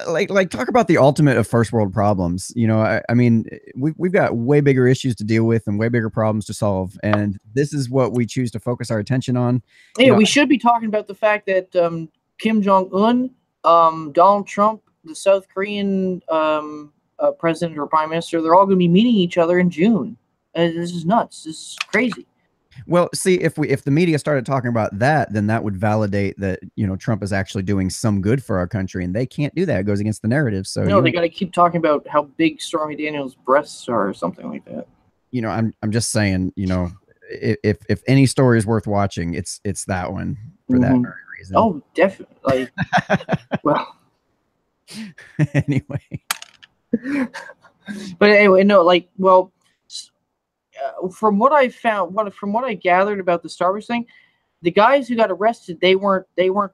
Speaker 1: like talk about the ultimate of first world problems. You know, I mean, we've got way bigger issues to deal with and way bigger problems to solve, and this is what we choose to focus our attention on.
Speaker 2: Yeah, we should be talking about the fact that Kim Jong-un, Donald Trump, the South Korean president or prime minister, they're all going to be meeting each other in June. This is nuts. This is crazy.
Speaker 1: Well, see, if the media started talking about that, then that would validate that, you know, Trump is actually doing some good for our country, and they can't do that. It goes against the narrative. So
Speaker 2: no, they got to keep talking about how big Stormy Daniels' breasts are or something like that.
Speaker 1: You know, I'm just saying, you know, if any story is worth watching, it's that one for that very reason.
Speaker 2: Oh, definitely. Well,
Speaker 1: anyway.
Speaker 2: But anyway, no, like, well, from what I found, from what I gathered about the Starbucks thing, the guys who got arrested, they weren't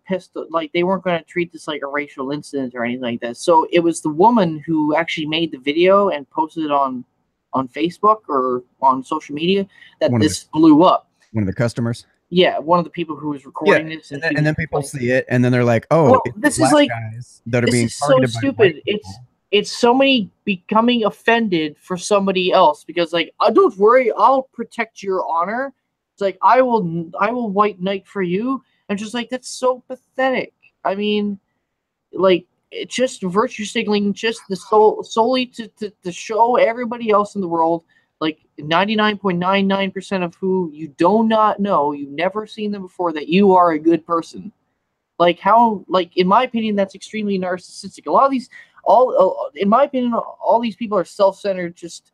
Speaker 2: pissed, like they weren't going to treat this like a racial incident or anything like that. So it was the woman who actually made the video and posted it on Facebook or on social media that this blew up.
Speaker 1: One of the customers.
Speaker 2: Yeah, one of the people who was recording this,
Speaker 1: and then people see it, and then they're like, "Oh,
Speaker 2: well, this is like
Speaker 1: guys that are
Speaker 2: this
Speaker 1: being
Speaker 2: is so stupid." It's somebody becoming offended for somebody else because, like, don't worry, I'll protect your honor. It's like I will white knight for you, and just like that's so pathetic. I mean, like it's just virtue signaling, just the solely to show everybody else in the world, like 99.99% of who you do not know, you've never seen them before, that you are a good person. Like how, like in my opinion, that's extremely narcissistic. A lot of these, in my opinion, all these people are self-centered, just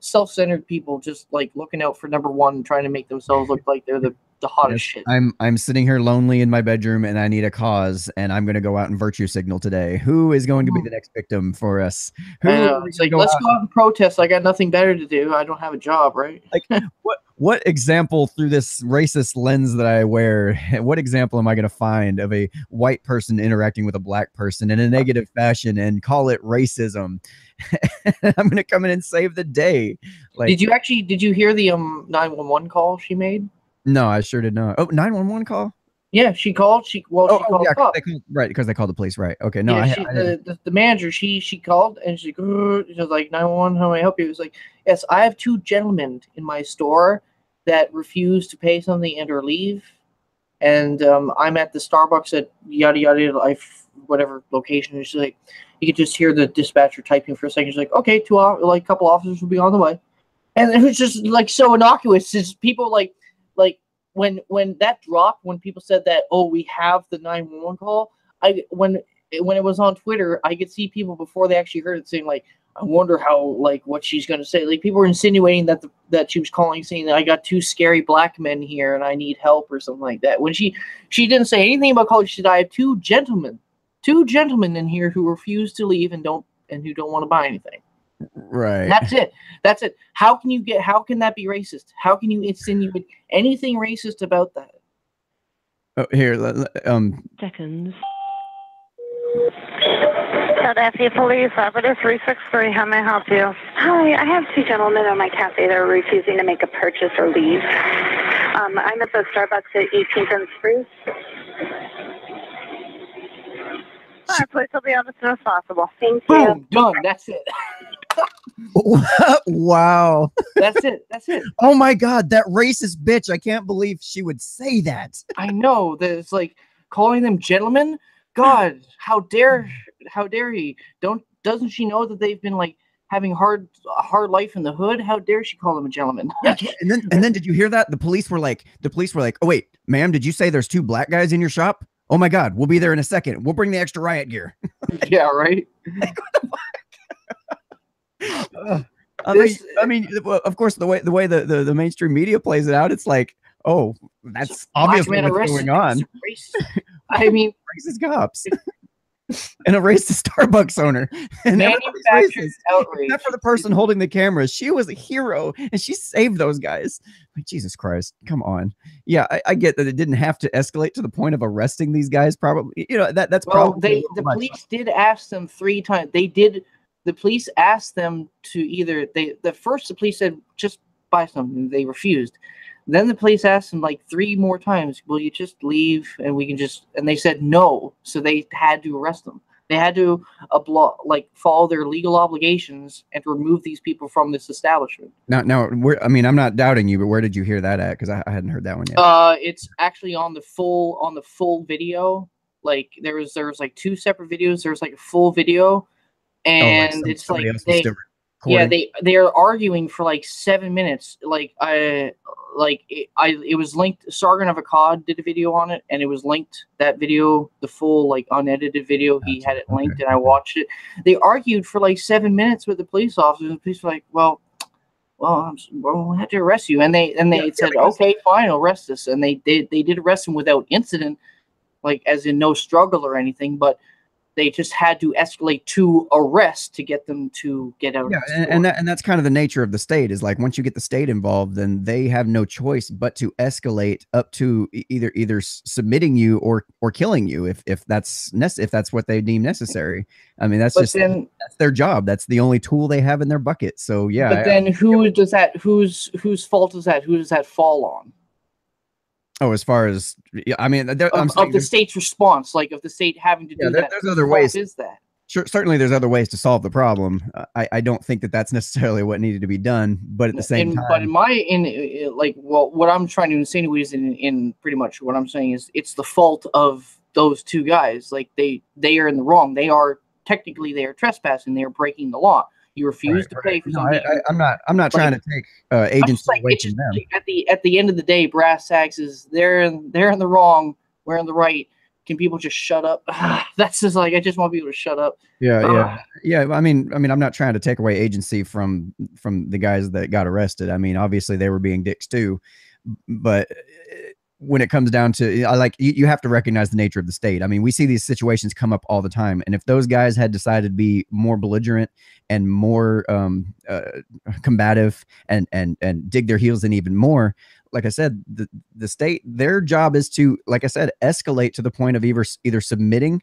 Speaker 2: self-centered people, just like looking out for number one, trying to make themselves look like they're the hottest shit.
Speaker 1: I'm sitting here lonely in my bedroom and I need a cause, and I'm going to go out and virtue signal today. Who is going to be the next victim for us?
Speaker 2: It's like, let's go out and protest. I got nothing better to do. I don't have a job, right?
Speaker 1: Like, what example through this racist lens that I wear, what example am I going to find of a white person interacting with a black person in a negative fashion and call it racism? I'm going to come in and save the day. Like,
Speaker 2: did you hear the 911 call she made?
Speaker 1: No, I sure did not. Oh, 911 call?
Speaker 2: Yeah, she called. She called.
Speaker 1: Right, because they called the police. Right. Okay. No,
Speaker 2: yeah, the manager. She called and she was like, 911. How may I help you? It was like, yes, I have two gentlemen in my store that refuse to pay something and or leave, and I'm at the Starbucks at yada yada whatever location. And she's like, you could just hear the dispatcher typing for a second. She's like, okay, a couple officers will be on the way, and it was just like so innocuous. Just people like when that dropped, when people said that, oh, we have the 911 call, when it was on Twitter, I could see people before they actually heard it saying like, I wonder how, like, what she's gonna say. Like, people were insinuating that she was calling, saying that I got two scary black men here and I need help or something like that. When she didn't say anything about college. She said, I have two gentlemen in here who refuse to leave and who don't want to buy anything.
Speaker 1: Right.
Speaker 2: That's it. How can that be racist? How can you insinuate anything racist about that?
Speaker 1: Oh, here,
Speaker 3: seconds.
Speaker 4: Philadelphia Police Officer 363, how may I help you? Hi, I have two gentlemen at my cafe that are refusing to make a purchase or leave. I'm at the Starbucks at 18th and Spruce. All right, please, I'll be on as soon as possible. Thank you.
Speaker 2: Boom, done. That's it.
Speaker 1: Wow.
Speaker 2: That's it.
Speaker 1: Oh my God, that racist bitch. I can't believe she would say that.
Speaker 2: I know that it's like calling them gentlemen. God, how dare he? Doesn't she know that they've been like having a hard life in the hood? How dare she call them a gentleman?
Speaker 1: Yeah, and then did you hear that? The police were like, oh wait, ma'am, did you say there's two black guys in your shop? Oh my God, we'll be there in a second. We'll bring the extra riot gear.
Speaker 2: Yeah, right.
Speaker 1: I mean, of course, the way the mainstream media plays it out, it's like, oh, that's obviously what's going on.
Speaker 2: I mean,
Speaker 1: racist cops and a racist Starbucks owner. And
Speaker 2: manufactured outrage.
Speaker 1: Except for the person holding the camera, she was a hero and she saved those guys. Like, Jesus Christ, come on. Yeah, I get that it didn't have to escalate to the point of arresting these guys. Probably, that's probably
Speaker 2: the police did ask them 3 times. The police asked them to the police said, just buy something. They refused. Then the police asked them like 3 more times, will you just leave and we can and they said no. So they had to arrest them. They had to follow their legal obligations and to remove these people from this establishment.
Speaker 1: Now, I'm not doubting you, but where did you hear that at? Because I hadn't heard that one yet.
Speaker 2: It's actually on the full video. Like there was like 2 separate videos. There was like a full video. And it's like they are arguing for like 7 minutes. It was linked. Sargon of Akkad did a video on it, and it was linked, that video, the full like unedited video. He had it linked, and I watched it. They argued for like 7 minutes with the police officers. And the police were like, "Well, we had to arrest you," and they said, "Okay, fine, arrest us." And they did arrest him without incident, like as in no struggle or anything, but they just had to escalate to arrest to get them to get out.
Speaker 1: Yeah, and that's kind of the nature of the state, is like once you get the state involved, then they have no choice but to escalate up to either submitting you or killing you if that's what they deem necessary. I mean, that's their job. That's the only tool they have in their bucket. So yeah.
Speaker 2: But then whose fault is that? Who does that fall on?
Speaker 1: Oh, as far as, I mean,
Speaker 2: of the state's response, like of the state having to do that.
Speaker 1: There's other ways.
Speaker 2: Is that?
Speaker 1: Sure, certainly there's other ways to solve the problem. I don't think that's necessarily what needed to be done, but at the same time.
Speaker 2: But what I'm trying to insinuate is in pretty much what I'm saying is it's the fault of those 2 guys. Like they are in the wrong. They are technically trespassing. They are breaking the law. You refuse to pay for something.
Speaker 1: I'm not trying to take agency away from them.
Speaker 2: Like, at the end of the day, brass tacks is they're in the wrong, we're in the right. Can people just shut up? That's just like, I just want people to shut up.
Speaker 1: Yeah. I mean, I'm not trying to take away agency from the guys that got arrested. I mean, obviously they were being dicks too, but when it comes down to, you have to recognize the nature of the state. I mean, we see these situations come up all the time, and if those guys had decided to be more belligerent and more combative and dig their heels in even more, like I said, the state, their job is to, like I said, escalate to the point of either submitting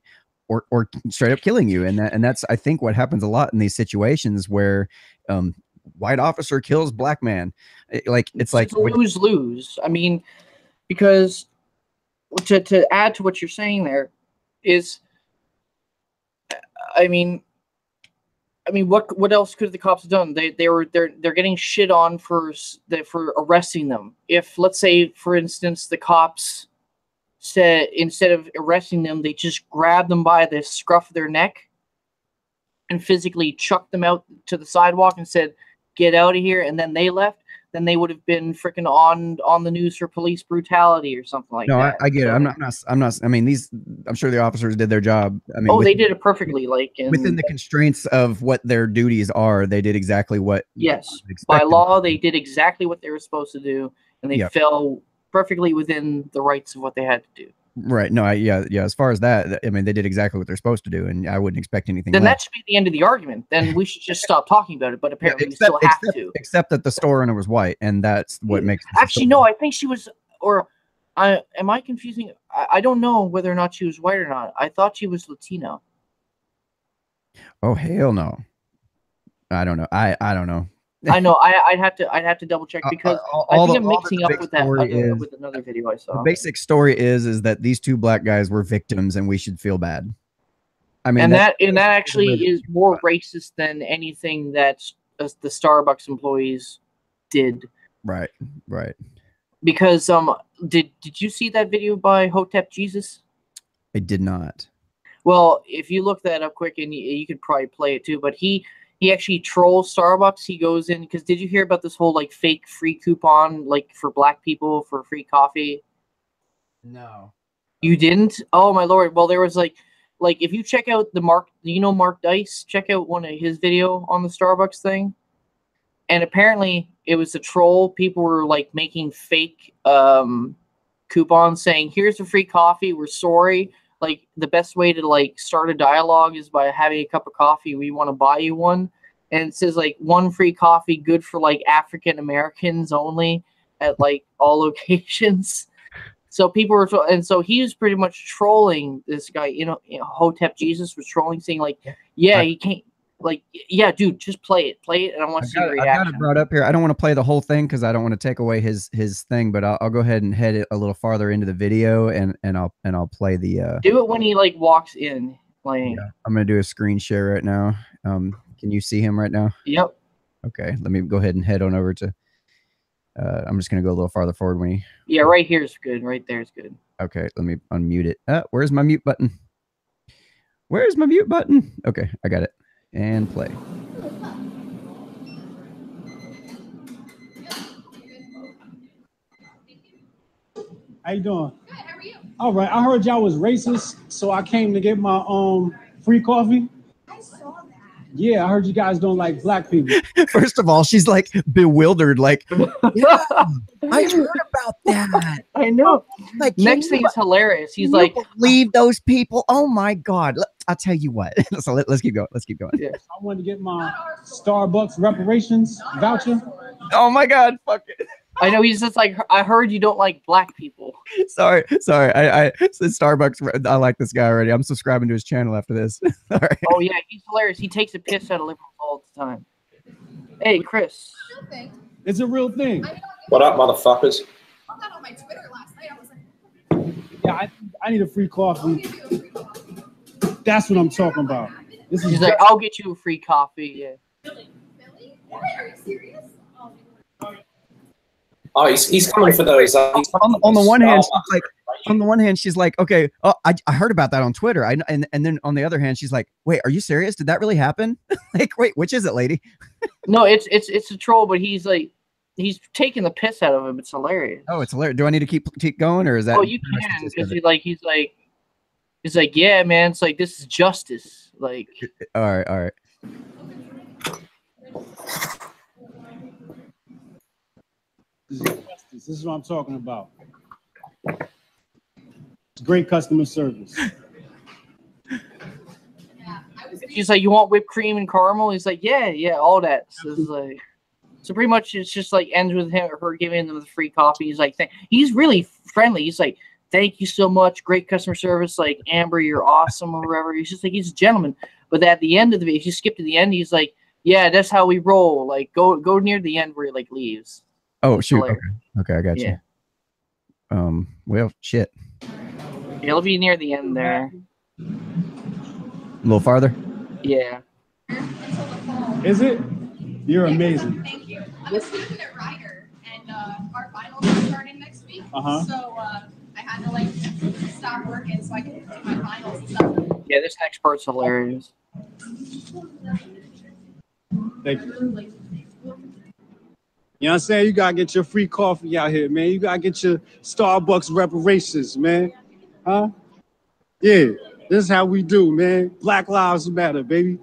Speaker 1: or straight up killing you, and that's, I think, what happens a lot in these situations where white officer kills black man. It's like
Speaker 2: lose. I mean, because to add to what you're saying there is, I mean, what else could the cops have done? They're getting shit on for arresting them. If, let's say, for instance, the cops said, instead of arresting them, they just grabbed them by the scruff of their neck and physically chucked them out to the sidewalk and said, "Get out of here," and then they left, then they would have been freaking on the news for police brutality or something like that.
Speaker 1: No, I get it. I'm not. I mean, I'm sure the officers did their job. I mean,
Speaker 2: they did it perfectly.
Speaker 1: Within the constraints of what their duties are, they did exactly what.
Speaker 2: Yes, by law, they did exactly what they were supposed to do, and they fell perfectly within the rights of what they had to do.
Speaker 1: Right. No, yeah. As far as that, I mean, they did exactly what they're supposed to do, and I wouldn't expect anything.
Speaker 2: Then that should be the end of the argument. Then we should just stop talking about it. But apparently, we still have to.
Speaker 1: Except that the store owner was white, and that's what makes.
Speaker 2: Actually, no. I think she was, or am I confusing? I don't know whether or not she was white or not. I thought she was Latino.
Speaker 1: Oh hell no! I don't know. I don't know.
Speaker 2: I know. I'd have to double check, because I think I'm mixing up with with another video I saw.
Speaker 1: The basic story is that these two black guys were victims, and we should feel bad. I mean,
Speaker 2: and that actually is more racist than anything that the Starbucks employees did.
Speaker 1: Right.
Speaker 2: Because did you see that video by Hotep Jesus?
Speaker 1: I did not.
Speaker 2: Well, if you look that up quick, and you could probably play it too, but he actually trolls Starbucks. He goes in, because did you hear about this whole like fake free coupon, like for black people for free coffee?
Speaker 1: No.
Speaker 2: You didn't? Oh my Lord. Well, there was like if you check out Mark Dice, check out one of his video on the Starbucks thing. And apparently it was a troll. People were like making fake coupons saying, "Here's a free coffee. We're sorry. Like, the best way to like start a dialogue is by having a cup of coffee. We want to buy you one." And it says like 1 free coffee, good for like African Americans only at like all locations. So people were, and so he was pretty much trolling this guy. Hotep Jesus was trolling, saying like, "Yeah, he can't." Like, yeah, dude, just play it, and I want to see your reaction.
Speaker 1: I've got it brought up here. I don't want to play the whole thing because I don't want to take away his thing, but I'll go ahead and head it a little farther into the video, and I'll play the.
Speaker 2: Do it when he like walks in. Like,
Speaker 1: yeah, I'm gonna do a screen share right now. Can you see him right now?
Speaker 2: Yep.
Speaker 1: Okay, let me go ahead and head on over to. I'm just gonna go a little farther forward when he.
Speaker 2: Yeah, right here is good. Right there is good.
Speaker 1: Okay, let me unmute it. Where's my mute button? Where's my mute button? Okay, I got it. And play.
Speaker 5: How you doing? Good. How are you? All right. I heard y'all was racist, so I came to get my free coffee. I saw that. Yeah, I heard you guys don't like black people.
Speaker 1: First of all, she's like bewildered, like, yeah, I heard about that.
Speaker 2: I know. Like, next thing is hilarious. He's like,
Speaker 1: believe those people? Oh my God. I'll tell you what. So let's keep going. Let's keep going.
Speaker 2: Yeah.
Speaker 5: I wanted to get my Starbucks reparations voucher.
Speaker 1: Oh my God. Fuck it.
Speaker 2: I know, he's just like, I heard you don't like black people.
Speaker 1: Sorry. I said Starbucks. I like this guy already. I'm subscribing to his channel after this. All right.
Speaker 2: Oh yeah, he's hilarious. He takes a piss out of liberals all the time. Hey, Chris.
Speaker 5: It's a real thing.
Speaker 6: What up, motherfuckers?
Speaker 7: I got on my Twitter last night. I was like,
Speaker 5: yeah, I need a free coffee. That's what I'm talking about.
Speaker 2: He's like, I'll get you a free coffee. Yeah.
Speaker 7: Really? What? Are you serious?
Speaker 6: Oh, he's coming for those.
Speaker 1: On the one hand, she's like, okay, oh, I heard about that on Twitter. And then on the other hand, she's like, wait, are you serious? Did that really happen? Like, wait, which is it, lady?
Speaker 2: No, it's a troll, but he's taking the piss out of him. It's hilarious.
Speaker 1: Oh, it's hilarious. Do I need to keep going, or is that?
Speaker 2: Oh, you can, because he's like, yeah, man. It's like, this is justice. Like,
Speaker 1: all right.
Speaker 5: This is what I'm talking about. It's great customer service.
Speaker 2: She's like, you want whipped cream and caramel? He's like, yeah, all that. So it's like, so pretty much it's just like ends with her giving them the free coffee. He's like, he's really friendly. He's like, thank you so much, great customer service. Like, Amber, you're awesome or whatever. He's just like, he's a gentleman. But at the end of the video, if you skip to the end, he's like, yeah, that's how we roll. Like, go near the end where he like leaves.
Speaker 1: Oh, shoot. Okay, I got you. Well, shit.
Speaker 2: It'll be near the end there.
Speaker 1: A little farther?
Speaker 2: Yeah.
Speaker 5: Is it? You're amazing.
Speaker 7: Thank you. I was sleeping at Ryder, and our finals are starting next week. So I had to like stop working so I could do my finals and stuff.
Speaker 2: Yeah, this next part's hilarious.
Speaker 5: Thank you. You know what I'm saying? You gotta get your free coffee out here, man. You gotta get your Starbucks reparations, man. Huh? Yeah, this is how we do, man. Black Lives Matter, baby.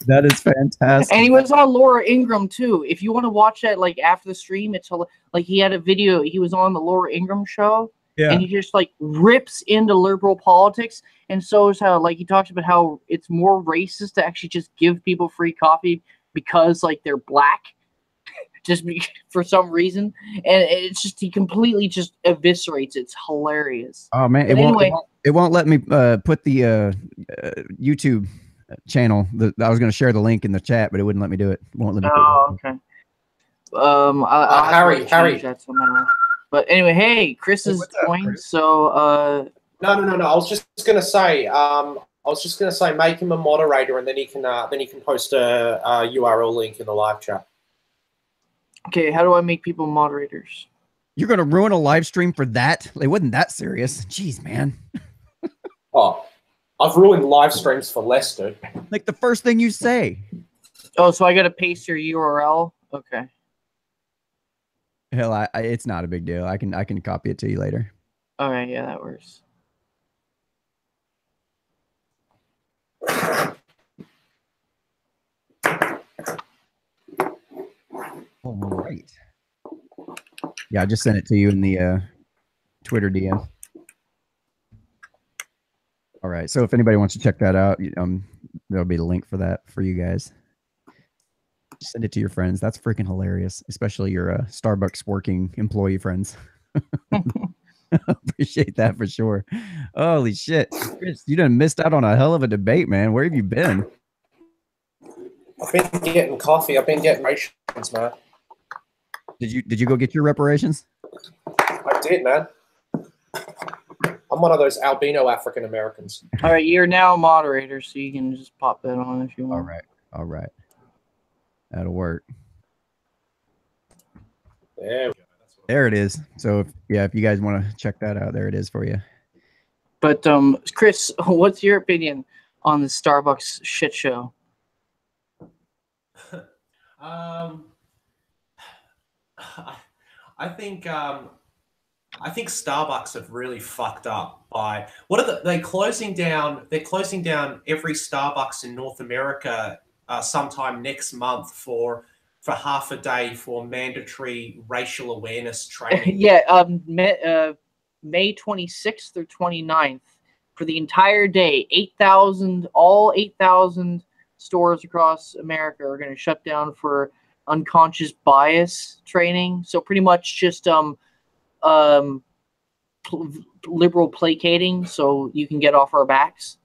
Speaker 1: That is fantastic.
Speaker 2: And he was on Laura Ingraham too. If you want to watch that, like after the stream, it's like he had a video. He was on the Laura Ingraham show, and he just like rips into liberal politics. And so is how like he talks about how it's more racist to actually just give people free coffee because like they're black, for some reason. And it's just he completely just eviscerates. It's hilarious.
Speaker 1: Oh man, it won't let me put the YouTube channel. I was going to share the link in the chat, but it wouldn't let me do it. Won't let me.
Speaker 2: Okay. I'll Harry. That somehow. But anyway, hey, Chris is joined. Chris? So
Speaker 6: No. I was just gonna say, make him a moderator, and then he can post a URL link in the live chat.
Speaker 2: Okay, how do I make people moderators?
Speaker 1: You're gonna ruin a live stream for that? It wasn't that serious. Jeez, man.
Speaker 6: Oh, I've ruined live streams for less, dude.
Speaker 1: Like the first thing you say.
Speaker 2: Oh, so I gotta paste your URL? Okay.
Speaker 1: Hell, it's not a big deal. I can copy it to you later.
Speaker 2: All right, yeah, that works.
Speaker 1: All right. Yeah, I just sent it to you in the Twitter DM. All right. So if anybody wants to check that out, there'll be the link for that for you guys. Send it to your friends. That's freaking hilarious, especially your Starbucks working employee friends. Appreciate that for sure. Holy shit, Chris, you done missed out on a hell of a debate, man. Where have you been?
Speaker 6: I've been getting coffee. I've been getting reparations, man.
Speaker 1: Did you go get your reparations?
Speaker 6: I did, man. I'm one of those albino African Americans.
Speaker 2: All right, you're now a moderator, so you can just pop that on if you want.
Speaker 1: All right. That'll work.
Speaker 6: There we go.
Speaker 1: There it is. So if you guys want to check that out, there it is for you.
Speaker 2: But Chris, what's your opinion on the Starbucks shit show?
Speaker 8: I think Starbucks have really fucked up by they're closing down every Starbucks in North America sometime next month for half a day for mandatory racial awareness training.
Speaker 2: Yeah, May 26th or 29th for the entire day. 8,000 stores across America are going to shut down for unconscious bias training. So pretty much just liberal placating so you can get off our backs.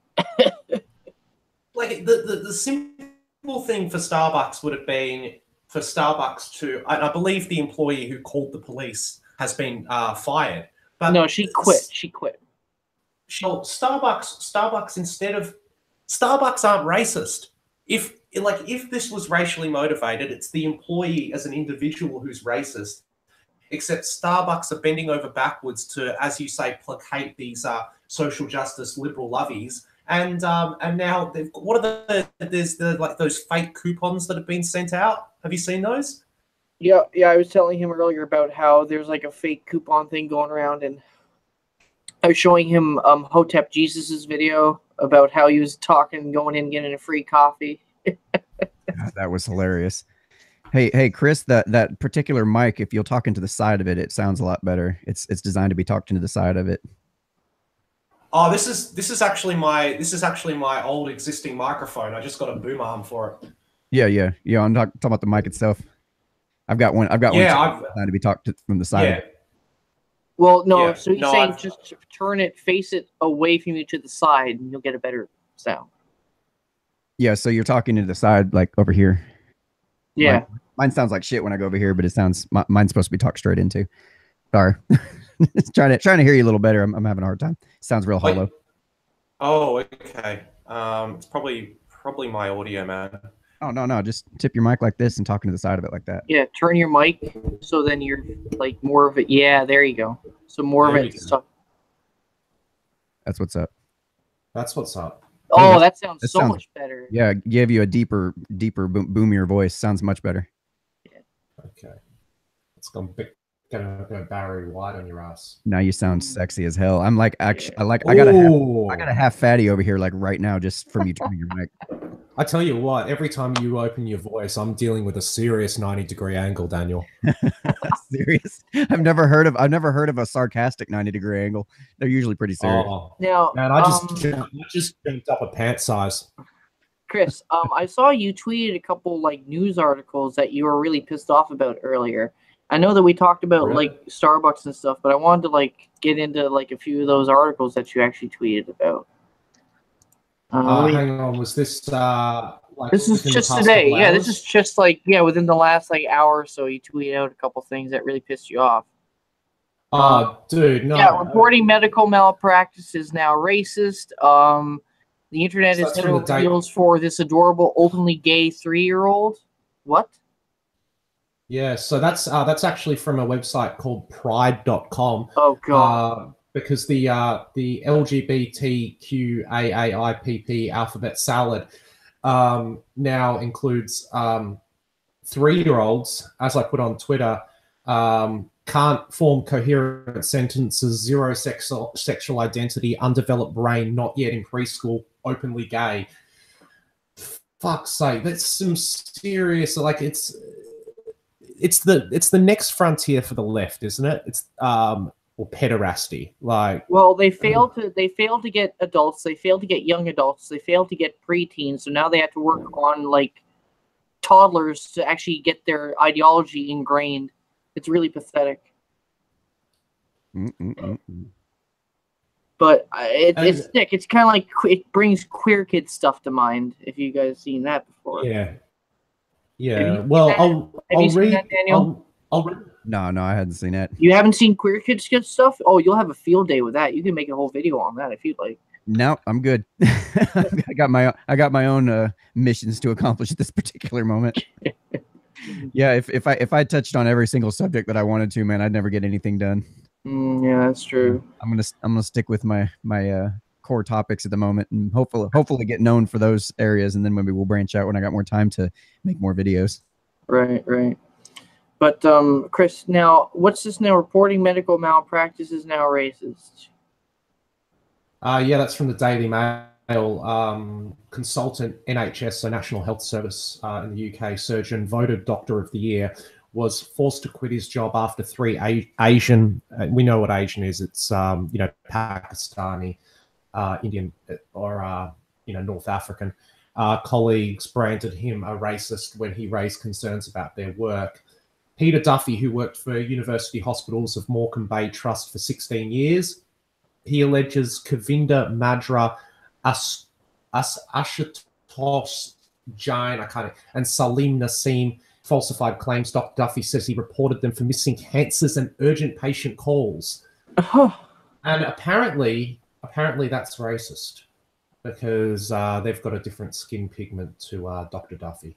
Speaker 8: Like the simple thing for Starbucks would have been for Starbucks to, I believe the employee who called the police has been fired. But
Speaker 2: no, she quit. Starbucks
Speaker 8: Starbucks aren't racist. If like if this was racially motivated, it's the employee as an individual who's racist. Except Starbucks are bending over backwards to, as you say, placate these social justice liberal lovies. And now there's like those fake coupons that have been sent out. Have you seen those?
Speaker 2: Yeah. I was telling him earlier about how there's like a fake coupon thing going around, and I was showing him Hotep Jesus's video about how he was talking, going in, getting a free coffee.
Speaker 1: God, that was hilarious. Hey, Chris, that particular mic, if you'll talk into the side of it, it sounds a lot better. It's designed to be talked into the side of it.
Speaker 8: Oh, this is actually my old existing microphone. I just got a boom arm for it.
Speaker 1: Yeah. I'm talking about the mic itself. I've got one designed to be talked to from the side.
Speaker 8: Yeah.
Speaker 1: Of it.
Speaker 2: Well, no. So he's saying just turn it, face it away from you to the side, and you'll get a better sound.
Speaker 1: Yeah. So you're talking to the side, like over here.
Speaker 2: Yeah.
Speaker 1: Mine sounds like shit when I go over here, but it sounds mine's supposed to be talked straight into. Sorry. trying to hear you a little better. I'm having a hard time. Sounds real hollow.
Speaker 8: Oh, okay. It's probably my audio, man.
Speaker 1: Oh no. Just tip your mic like this and talking to the side of it like that.
Speaker 2: Yeah, turn your mic so then you're like more of it. Yeah, there you go. So more of it.
Speaker 1: That's what's up.
Speaker 6: That's what's up.
Speaker 2: Oh, that sounds so much better.
Speaker 1: Yeah, give you a deeper, boomier voice. Sounds much better.
Speaker 2: Yeah.
Speaker 6: Okay. It's gonna go Barry White on your ass.
Speaker 1: Now you sound sexy as hell. I'm like, actually, I got a half fatty over here, like right now, just from you turning your mic.
Speaker 6: I tell you what, every time you open your voice, I'm dealing with a serious 90-degree angle, Daniel.
Speaker 1: Serious? I've never heard of a sarcastic 90-degree angle. They're usually pretty serious.
Speaker 6: Oh,
Speaker 2: now,
Speaker 6: man, I just jumped up a pant size.
Speaker 2: Chris, I saw you tweeted a couple like news articles that you were really pissed off about earlier. I know that we talked about like Starbucks and stuff, but I wanted to like get into like a few of those articles that you actually tweeted about.
Speaker 6: Hang on, was this
Speaker 2: this is just today? Yeah, this is just like within the last like hour or so, you tweeted out a couple things that really pissed you off.
Speaker 6: Dude, no.
Speaker 2: Yeah, reporting medical malpractice is now racist. The internet is head over heels for this adorable, openly gay 3-year-old. What?
Speaker 6: Yeah, so that's actually from a website called pride.com.
Speaker 2: Oh god.
Speaker 6: Because the LGBTQAAIPP alphabet salad now includes 3-year-olds, as I put on Twitter, can't form coherent sentences, zero sexual identity, undeveloped brain, not yet in preschool, openly gay. Fuck's sake, that's some serious, like it's the next frontier for the left, isn't it? It's or pederasty, like.
Speaker 2: Well, they failed to get adults, they failed to get young adults, they failed to get preteens, so now they have to work on like toddlers to actually get their ideology ingrained. It's really pathetic. But it's sick. It's kind of like it brings queer kid stuff to mind. If you guys seen that before,
Speaker 6: yeah. Well, I'll read.
Speaker 2: That, Daniel?
Speaker 6: I'll read.
Speaker 1: No, I hadn't seen that.
Speaker 2: You haven't seen queer kids get stuff? Oh, you'll have a field day with that. You can make a whole video on that if you'd like.
Speaker 1: No, I'm good. I got my own missions to accomplish at this particular moment. Yeah, if I touched on every single subject that I wanted to, man, I'd never get anything done.
Speaker 2: Yeah, that's true.
Speaker 1: I'm gonna stick with my core topics at the moment, and hopefully get known for those areas, and then maybe we'll branch out when I got more time to make more videos.
Speaker 2: Right. But Chris, now what's this now? Reporting medical malpractice is now racist.
Speaker 6: Yeah, that's from the Daily Mail. Consultant NHS, so National Health Service in the UK, surgeon voted Doctor of the Year, was forced to quit his job after 3 Asian. We know what Asian is. It's Pakistani, Indian, or North African colleagues branded him a racist when he raised concerns about their work. Peter Duffy, who worked for University Hospitals of Morecambe Bay Trust for 16 years, he alleges Kavinder Madra Ashutosh Jain and Salim Nassim falsified claims. Dr. Duffy says he reported them for missing cancers and urgent patient calls. And apparently that's racist. because they've got a different skin pigment to Dr. Duffy.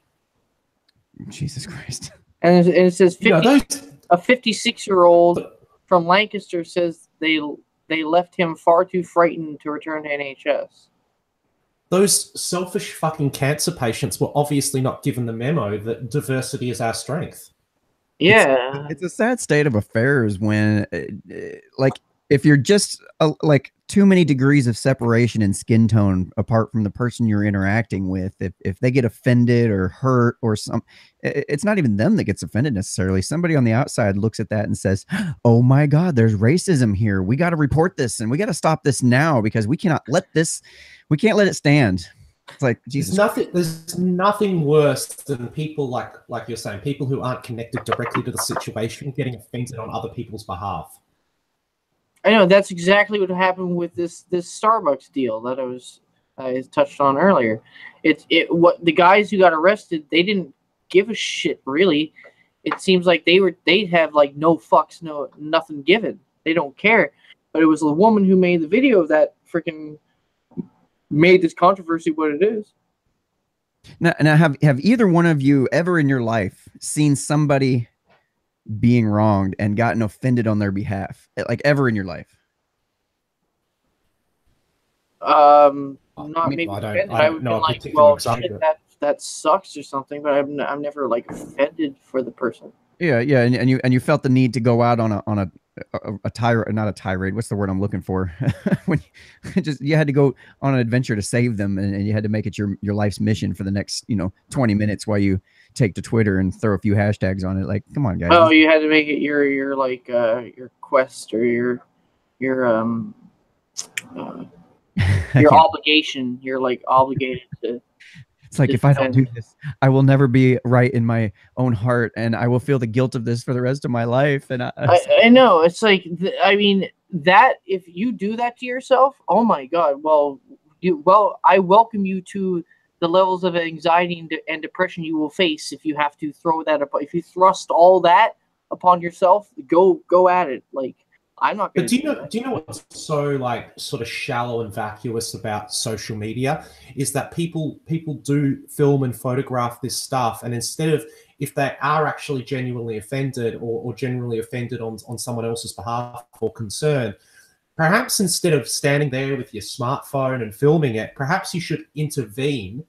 Speaker 1: Jesus Christ.
Speaker 2: And it says
Speaker 6: You know, those,
Speaker 2: a 56-year-old from Lancaster says they left him far too frightened to return to NHS.
Speaker 6: those selfish fucking cancer patients were obviously not given the memo that diversity is our strength.
Speaker 2: Yeah.
Speaker 1: It's a sad state of affairs when, like, if you're just like too many degrees of separation in skin tone apart from the person you're interacting with, if they get offended or hurt or it's not even them that gets offended necessarily. Somebody on the outside looks at that and says, oh my God, there's racism here. We got to report this and we got to stop this now because we can't let it stand. It's like, Jesus.
Speaker 6: There's nothing worse than people like you're saying, people who aren't connected directly to the situation getting offended on other people's behalf.
Speaker 2: I know that's exactly what happened with this Starbucks deal that I touched on earlier. What the guys who got arrested, they didn't give a shit really. It seems like they have like no fucks, nothing given. They don't care. But it was the woman who made the video that freaking made this controversy what it is.
Speaker 1: Now have either one of you ever in your life seen somebody being wronged and gotten offended on their behalf, like ever in your life?
Speaker 2: Not maybe offended. I would be like, well, shit, that sucks or something, but I'm never like offended for the person. Yeah, and you felt the need to go out on a tirade, not a tirade. What's the word I'm looking for? When you had to go on an adventure to save them, and you had to make it your life's mission for the next 20 minutes while you take to Twitter and throw a few hashtags on it. Like, come on, guys. Oh, you had to make it your like your quest or your obligation. You're like obligated to.
Speaker 1: It's like, if I don't do this, I will never be right in my own heart, and I will feel the guilt of this for the rest of my life. And
Speaker 2: I know, it's like, I mean, that if you do that to yourself, oh my God, I welcome you to the levels of anxiety and depression you will face if you have to throw that up. If you thrust all that upon yourself, go at it. Like, I'm not going to.
Speaker 6: Do you know what's so like sort of shallow and vacuous about social media is that people do film and photograph this stuff, and instead of, if they are actually genuinely offended or genuinely offended on someone else's behalf or concern, perhaps instead of standing there with your smartphone and filming it, perhaps you should intervene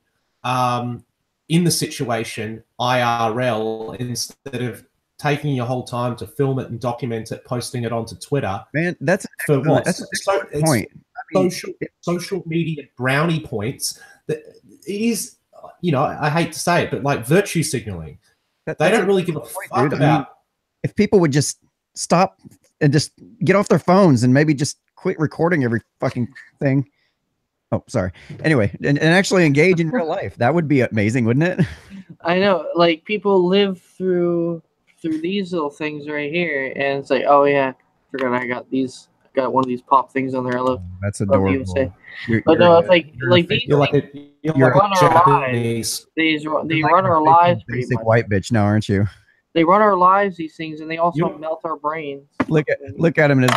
Speaker 6: in the situation IRL instead of taking your whole time to film it and document it, posting it onto Twitter.
Speaker 1: Man, that's a point.
Speaker 6: Social media brownie points. That it is, I hate to say it, but like virtue signaling. They don't really give a fuck about. I mean,
Speaker 1: if people would just stop and just get off their phones and maybe just quit recording every fucking thing. Oh, sorry. Anyway, and actually engage in real life. That would be amazing, wouldn't it?
Speaker 2: I know. Like, people live through these little things right here, and it's like, oh yeah, forgot I got one of these pop things on there. I love.
Speaker 1: That's adorable.
Speaker 2: But no, it's like these. You're run our lives. They run our lives.
Speaker 1: Basic white bitch now, aren't you?
Speaker 2: They run our lives. These things, and they also melt our brains.
Speaker 1: Look at him in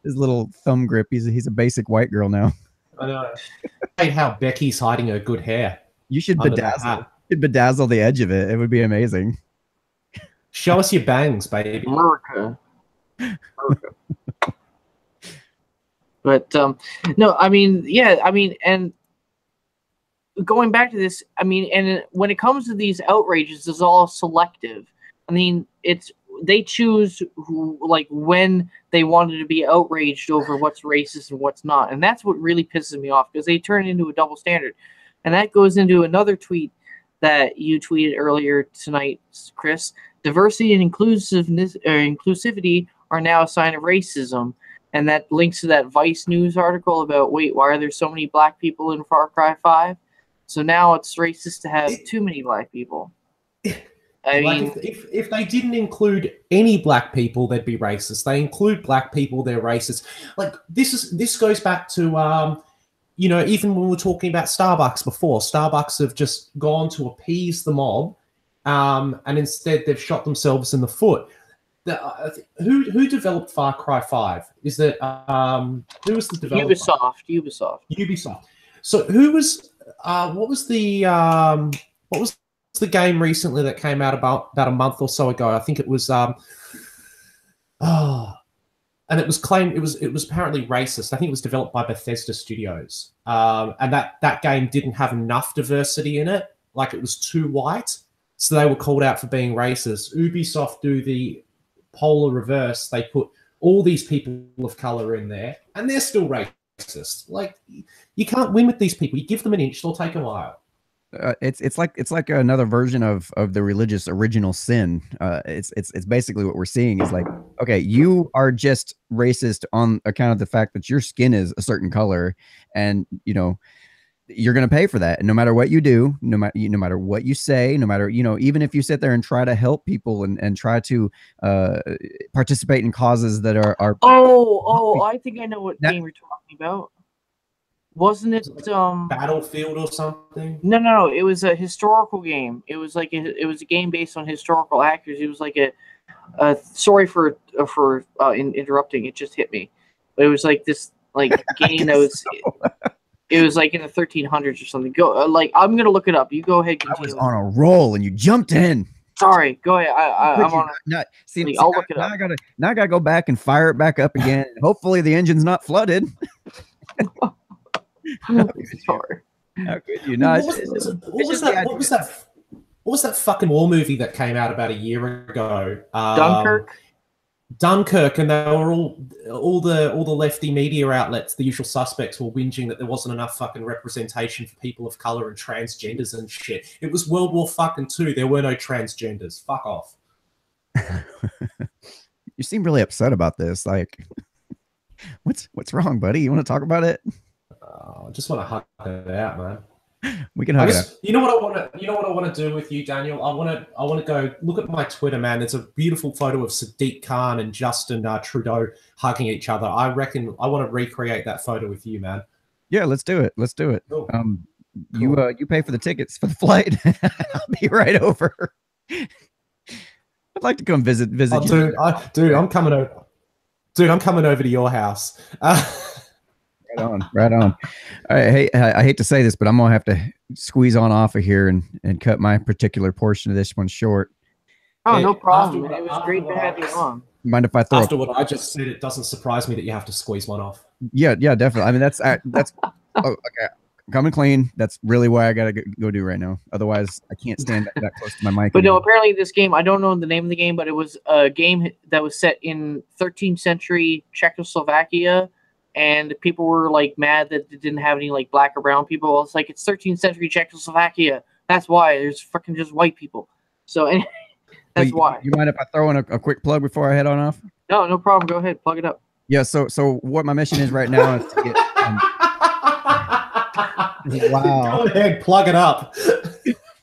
Speaker 1: his little thumb grip. He's a basic white girl now.
Speaker 6: I know. Hey, how Becky's hiding her good hair.
Speaker 1: You should bedazzle the edge of it. It would be amazing.
Speaker 6: Show us your bangs, baby.
Speaker 2: America. But no, I mean, yeah, I mean, and going back to this, I mean, and when it comes to these outrages, it's all selective. I mean, they choose like when they wanted to be outraged over what's racist and what's not, and that's what really pisses me off, because they turn it into a double standard, and that goes into another tweet that you tweeted earlier tonight, Chris. Diversity and inclusivity are now a sign of racism. And that links to that Vice News article about, wait, why are there so many black people in Far Cry 5? So now it's racist to have too many black people. I mean,
Speaker 6: if they didn't include any black people, they'd be racist. They include black people, they're racist. Like, this goes back to even when we were talking about Starbucks before, Starbucks have just gone to appease the mob. And instead they've shot themselves in the foot. Who developed Far Cry 5? Is that who was the developer?
Speaker 2: Ubisoft.
Speaker 6: Ubisoft. So who was what was the game recently that came out about a month or so ago? I think it was and it was claimed it was apparently racist. I think it was developed by Bethesda Studios, and that game didn't have enough diversity in it. Like, it was too white, so they were called out for being racist. Ubisoft do the polar reverse. They put all these people of color in there, and they're still racist. Like, you can't win with these people. You give them an inch, they'll take a mile.
Speaker 1: It's like another version of the religious original sin. It's basically what we're seeing is like, okay, you are just racist on account of the fact that your skin is a certain color, and you're going to pay for that. And no matter what you do, no matter what you say, no matter, even if you sit there and try to help people and try to participate in causes that are
Speaker 2: I think I know what game you're talking about. Wasn't it
Speaker 6: Battlefield or something?
Speaker 2: No, it was a historical game. It was like it was a game based on historical accuracy. It was like a sorry for interrupting. It just hit me. But it was like this game that was it was like in the 1300s or something. Go I'm gonna look it up. You go ahead.
Speaker 1: I was on a roll and you jumped in.
Speaker 2: Sorry, go ahead. I'm on. I'll look it up.
Speaker 1: Now I gotta go back and fire it back up again. Hopefully the engine's not flooded.
Speaker 2: Sorry.
Speaker 1: How could you not?
Speaker 6: What was that fucking war movie that came out about a year ago? Dunkirk, and they were all the lefty media outlets, the usual suspects, were whinging that there wasn't enough fucking representation for people of color and transgenders and shit. It was World War fucking II. There were no transgenders. Fuck off.
Speaker 1: You seem really upset about this. Like, what's wrong, buddy? You want to talk about it?
Speaker 6: I just want to hug it out, man.
Speaker 1: We can hug it out.
Speaker 6: You know what I want to do with you, Daniel? I want to go look at my Twitter, man. There's a beautiful photo of Sadiq Khan and Justin Trudeau hugging each other. I reckon I want to recreate that photo with you, man.
Speaker 1: Yeah, let's do it. Cool.
Speaker 6: Cool.
Speaker 1: You pay for the tickets for the flight. I'll be right over. I'd like to come visit you.
Speaker 6: Dude, I'm coming over. Dude, I'm coming over to your house.
Speaker 1: Right on. I hate to say this, but I'm gonna have to squeeze on off of here and cut my particular portion of this one short.
Speaker 2: Oh, no problem. It was great to have you on.
Speaker 1: Mind if I throw?
Speaker 6: After what I just said, it doesn't surprise me that you have to squeeze one off.
Speaker 1: Yeah, definitely. I mean, that's okay. Coming clean. That's really what I gotta go do right now. Otherwise, I can't stand that close to my mic.
Speaker 2: But no, apparently this game, I don't know the name of the game, but it was a game that was set in 13th century Czechoslovakia. And people were like mad that it didn't have any like black or brown people. It's like, it's 13th century Czechoslovakia. That's why there's fucking just white people. So that's why.
Speaker 1: You mind if I throw in a quick plug before I head on off?
Speaker 2: No problem. Go ahead, plug it up.
Speaker 1: Yeah. So what my mission is right now is to get. Wow.
Speaker 6: Go ahead, plug it up.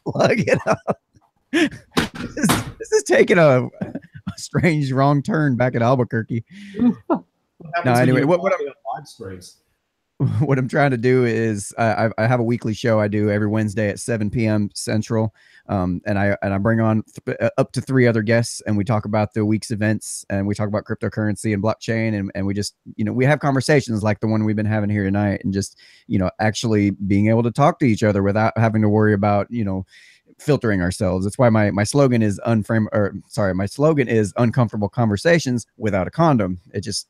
Speaker 1: Plug it up. This is taking a strange wrong turn back at Albuquerque. No, anyway, what I'm trying to do is I have a weekly show I do every Wednesday at 7 p.m. Central, and I bring on up to 3 other guests, and we talk about the week's events, and we talk about cryptocurrency and blockchain, and we just we have conversations like the one we've been having here tonight, and just actually being able to talk to each other without having to worry about filtering ourselves. That's why my slogan is my slogan is uncomfortable conversations without a condom. It's just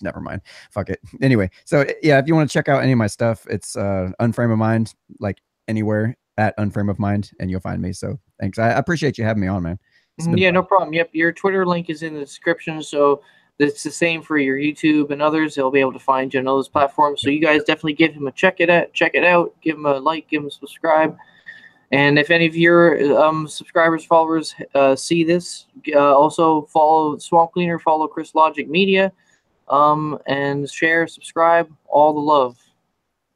Speaker 1: never mind. Fuck it. Anyway, so yeah, if you want to check out any of my stuff, it's Unframe of Mind, like anywhere at Unframe of Mind, and you'll find me. So thanks. I appreciate you having me on, man.
Speaker 2: Yeah, no problem. Yep, your Twitter link is in the description, so it's the same for your YouTube and others. They'll be able to find you on those platforms. So you guys definitely give him a check it out, give him a like, give him a subscribe. And if any of your subscribers, followers see this, also follow Swamp Cleaner, follow Chris Logic Media, and share, subscribe, all the love.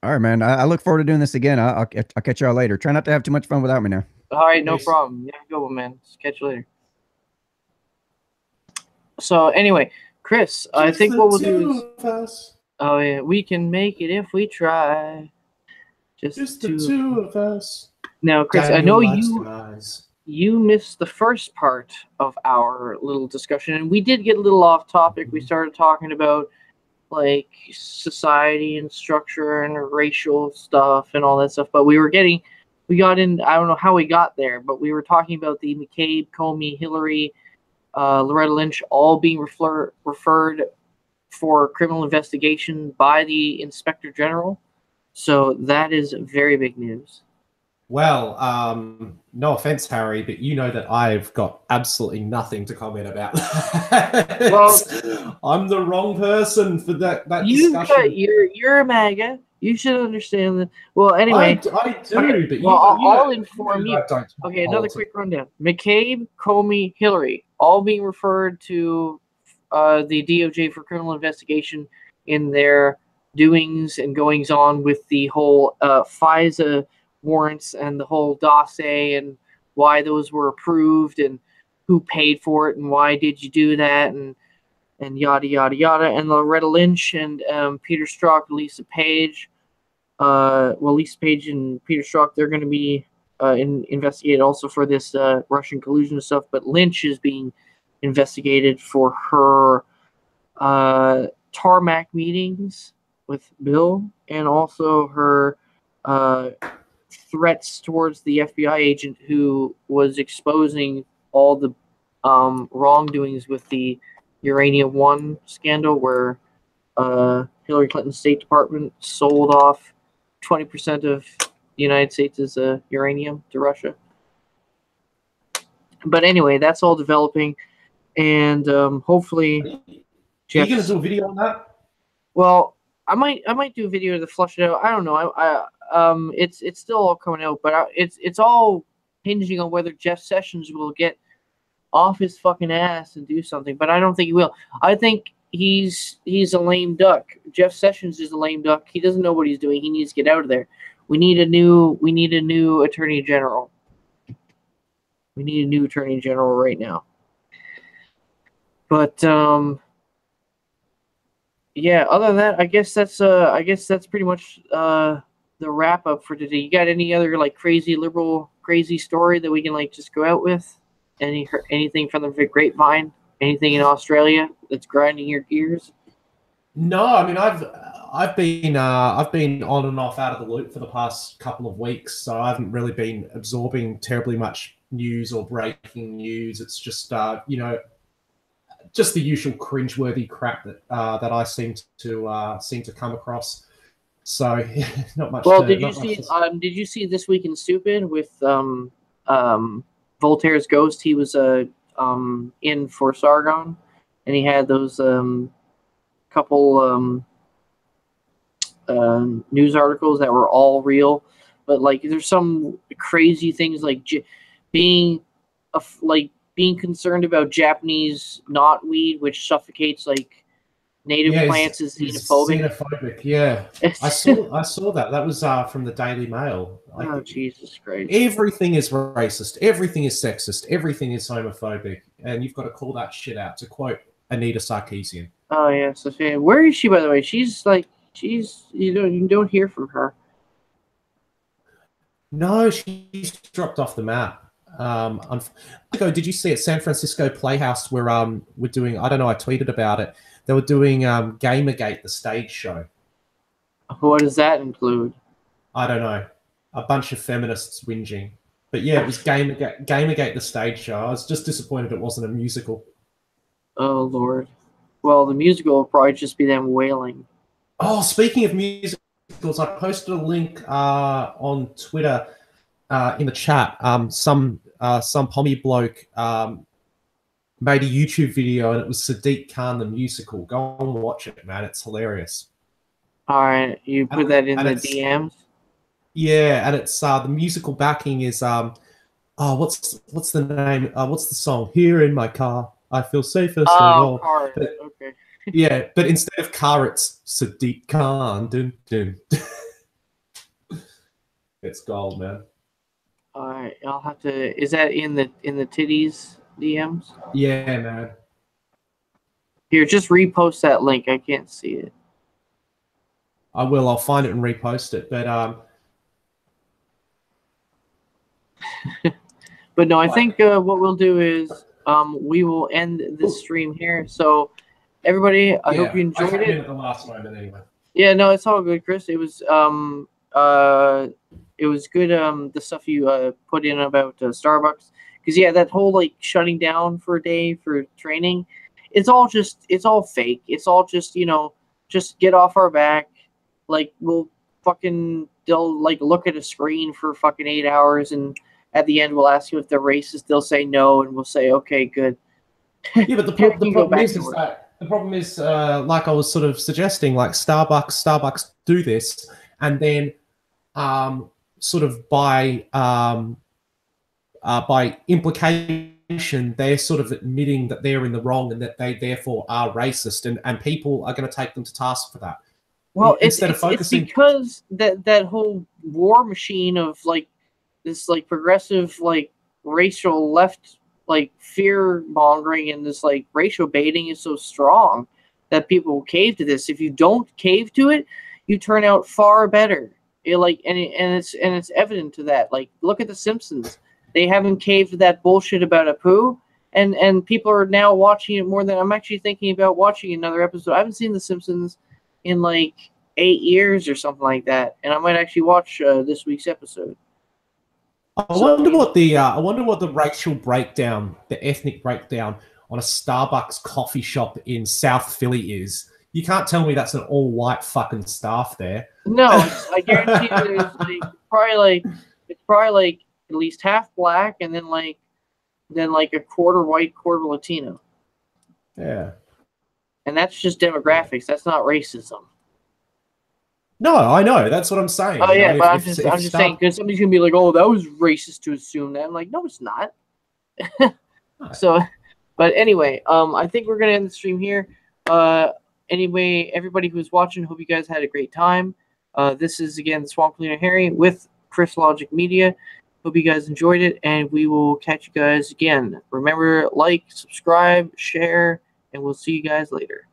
Speaker 1: All right, man. I look forward to doing this again. I'll catch y'all later. Try not to have too much fun without me now.
Speaker 2: All right, no problem. Yeah, go, man. Catch you later. So anyway, Chris, I think what we'll do is, oh yeah, we can make it if we try. Just
Speaker 6: the two of us.
Speaker 2: Now, Chris, I know you missed the first part of our little discussion, and we did get a little off topic. We started talking about like society and structure and racial stuff and all that stuff. But we got in, I don't know how we got there, but we were talking about the McCabe, Comey, Hillary, Loretta Lynch all being referred for criminal investigation by the Inspector General. So that is very big news.
Speaker 6: Well, no offense, Harry, but you know that I've got absolutely nothing to comment about that. Well, I'm the wrong person for that discussion.
Speaker 2: You're a MAGA. You should understand that. Well, anyway.
Speaker 6: I do,
Speaker 2: okay,
Speaker 6: but
Speaker 2: I'll inform you. Okay, another quick rundown. McCabe, Comey, Hillary, all being referred to the DOJ for criminal investigation in their doings and goings on with the whole FISA warrants and the whole dossier and why those were approved and who paid for it and why did you do that and yada yada yada. And Loretta Lynch and Peter Strzok, Lisa Page, Lisa Page and Peter Strzok, they're going to be investigated also for this Russian collusion stuff. But Lynch is being investigated for her tarmac meetings with Bill and also her threats towards the FBI agent who was exposing all the wrongdoings with the Uranium One scandal, where Hillary Clinton's State Department sold off 20% of the United States' uranium to Russia. But anyway, that's all developing, and hopefully,
Speaker 6: are you going to do a video on that?
Speaker 2: Well, I might do a video to flush it out. I don't know. It's still all coming out, but it's all hinging on whether Jeff Sessions will get off his fucking ass and do something. But I don't think he will. I think he's a lame duck. Jeff Sessions is a lame duck. He doesn't know what he's doing. He needs to get out of there. We need a new attorney general. We need a new attorney general right now. But yeah, other than that, I guess that's pretty much the wrap up for today. You got any other like crazy liberal story that we can like just go out with? Anything from the grapevine? Anything in Australia that's grinding your gears?
Speaker 6: No, I mean I've been on and off out of the loop for the past couple of weeks, so I haven't really been absorbing terribly much news or breaking news. It's just just the usual cringeworthy crap that I seem to come across. So not much.
Speaker 2: Well, did you see This Week in Stupid with Voltaire's ghost? He was in for Sargon, and he had those couple news articles that were all real, but like there's some crazy things like being concerned about Japanese knotweed, which suffocates like native plants, is xenophobic.
Speaker 6: Xenophobic, yeah. I saw that. That was from the Daily Mail. Like,
Speaker 2: oh, Jesus Christ!
Speaker 6: Everything is racist. Everything is sexist. Everything is homophobic, and you've got to call that shit out. To quote Anita Sarkeesian.
Speaker 2: Oh yeah, Sophia. Where is she, by the way? You don't hear from her.
Speaker 6: No, she's dropped off the map. Did you see at San Francisco Playhouse where we're doing? I don't know. I tweeted about it. They were doing Gamergate, the stage show.
Speaker 2: What does that include?
Speaker 6: I don't know. A bunch of feminists whinging, but yeah, it was Gamergate, the stage show. I was just disappointed it wasn't a musical.
Speaker 2: Oh Lord. Well, the musical will probably just be them wailing.
Speaker 6: Oh, speaking of musicals, I posted a link on Twitter in the chat. Some pommy bloke made a YouTube video, and it was Sadiq Khan the musical. Go and watch it, man. It's hilarious.
Speaker 2: All right, you put that in the DMs.
Speaker 6: Yeah, and it's the musical backing is what's the name? What's the song? Here in my car, I feel safest of all.
Speaker 2: Car. Okay.
Speaker 6: Yeah, but instead of car, it's Sadiq Khan. Dun, dun. It's gold, man.
Speaker 2: All right, I'll have to. Is that in the titties DMs?
Speaker 6: Yeah, man.
Speaker 2: Here, just repost that link. I can't see it.
Speaker 6: I will. I'll find it and repost it. But
Speaker 2: but no, I think what we'll do is we will end this stream here. So everybody, I hope you enjoyed
Speaker 6: I came
Speaker 2: it.
Speaker 6: in at the last moment anyway.
Speaker 2: Yeah, no, it's all good, Chris. It was good. The stuff you put in about Starbucks, because yeah, that whole like shutting down for a day for training, it's all fake. It's all just just get off our back. Like they'll like look at a screen for fucking 8 hours, and at the end we'll ask you if they're racist. They'll say no, and we'll say okay, good.
Speaker 6: Yeah, but the problem is, like I was sort of suggesting, like Starbucks do this, and then sort of by implication, they're sort of admitting that they're in the wrong and that they therefore are racist, and people are going to take them to task for that.
Speaker 2: Well,
Speaker 6: Instead of
Speaker 2: it's
Speaker 6: focusing,
Speaker 2: because that whole war machine of like this like progressive like racial left like fear mongering and this like racial baiting is so strong that people will cave to this. If you don't cave to it, you turn out far better. It's evident to that. Like, look at The Simpsons. They haven't caved to that bullshit about Apu, and people are now watching it more than I'm actually thinking about watching another episode. I haven't seen The Simpsons in like 8 years or something like that, and I might actually watch this week's episode.
Speaker 6: I wonder what the racial breakdown, the ethnic breakdown on a Starbucks coffee shop in South Philly is. You can't tell me that's an all-white fucking staff there.
Speaker 2: No, I guarantee you there's it's probably like at least half black and then like a quarter white, quarter Latino.
Speaker 6: Yeah.
Speaker 2: And that's just demographics. That's not racism.
Speaker 6: No, I know. That's what I'm saying.
Speaker 2: Oh yeah, but I'm just saying because somebody's gonna be like, "Oh, that was racist to assume that." I'm like, no, it's not. So, but anyway, I think we're gonna end the stream here. Anyway, everybody who's watching, hope you guys had a great time. This is again the Swamp Cleaner Harry with Chris Logic Media. Hope you guys enjoyed it, and we will catch you guys again. Remember, like, subscribe, share, and we'll see you guys later.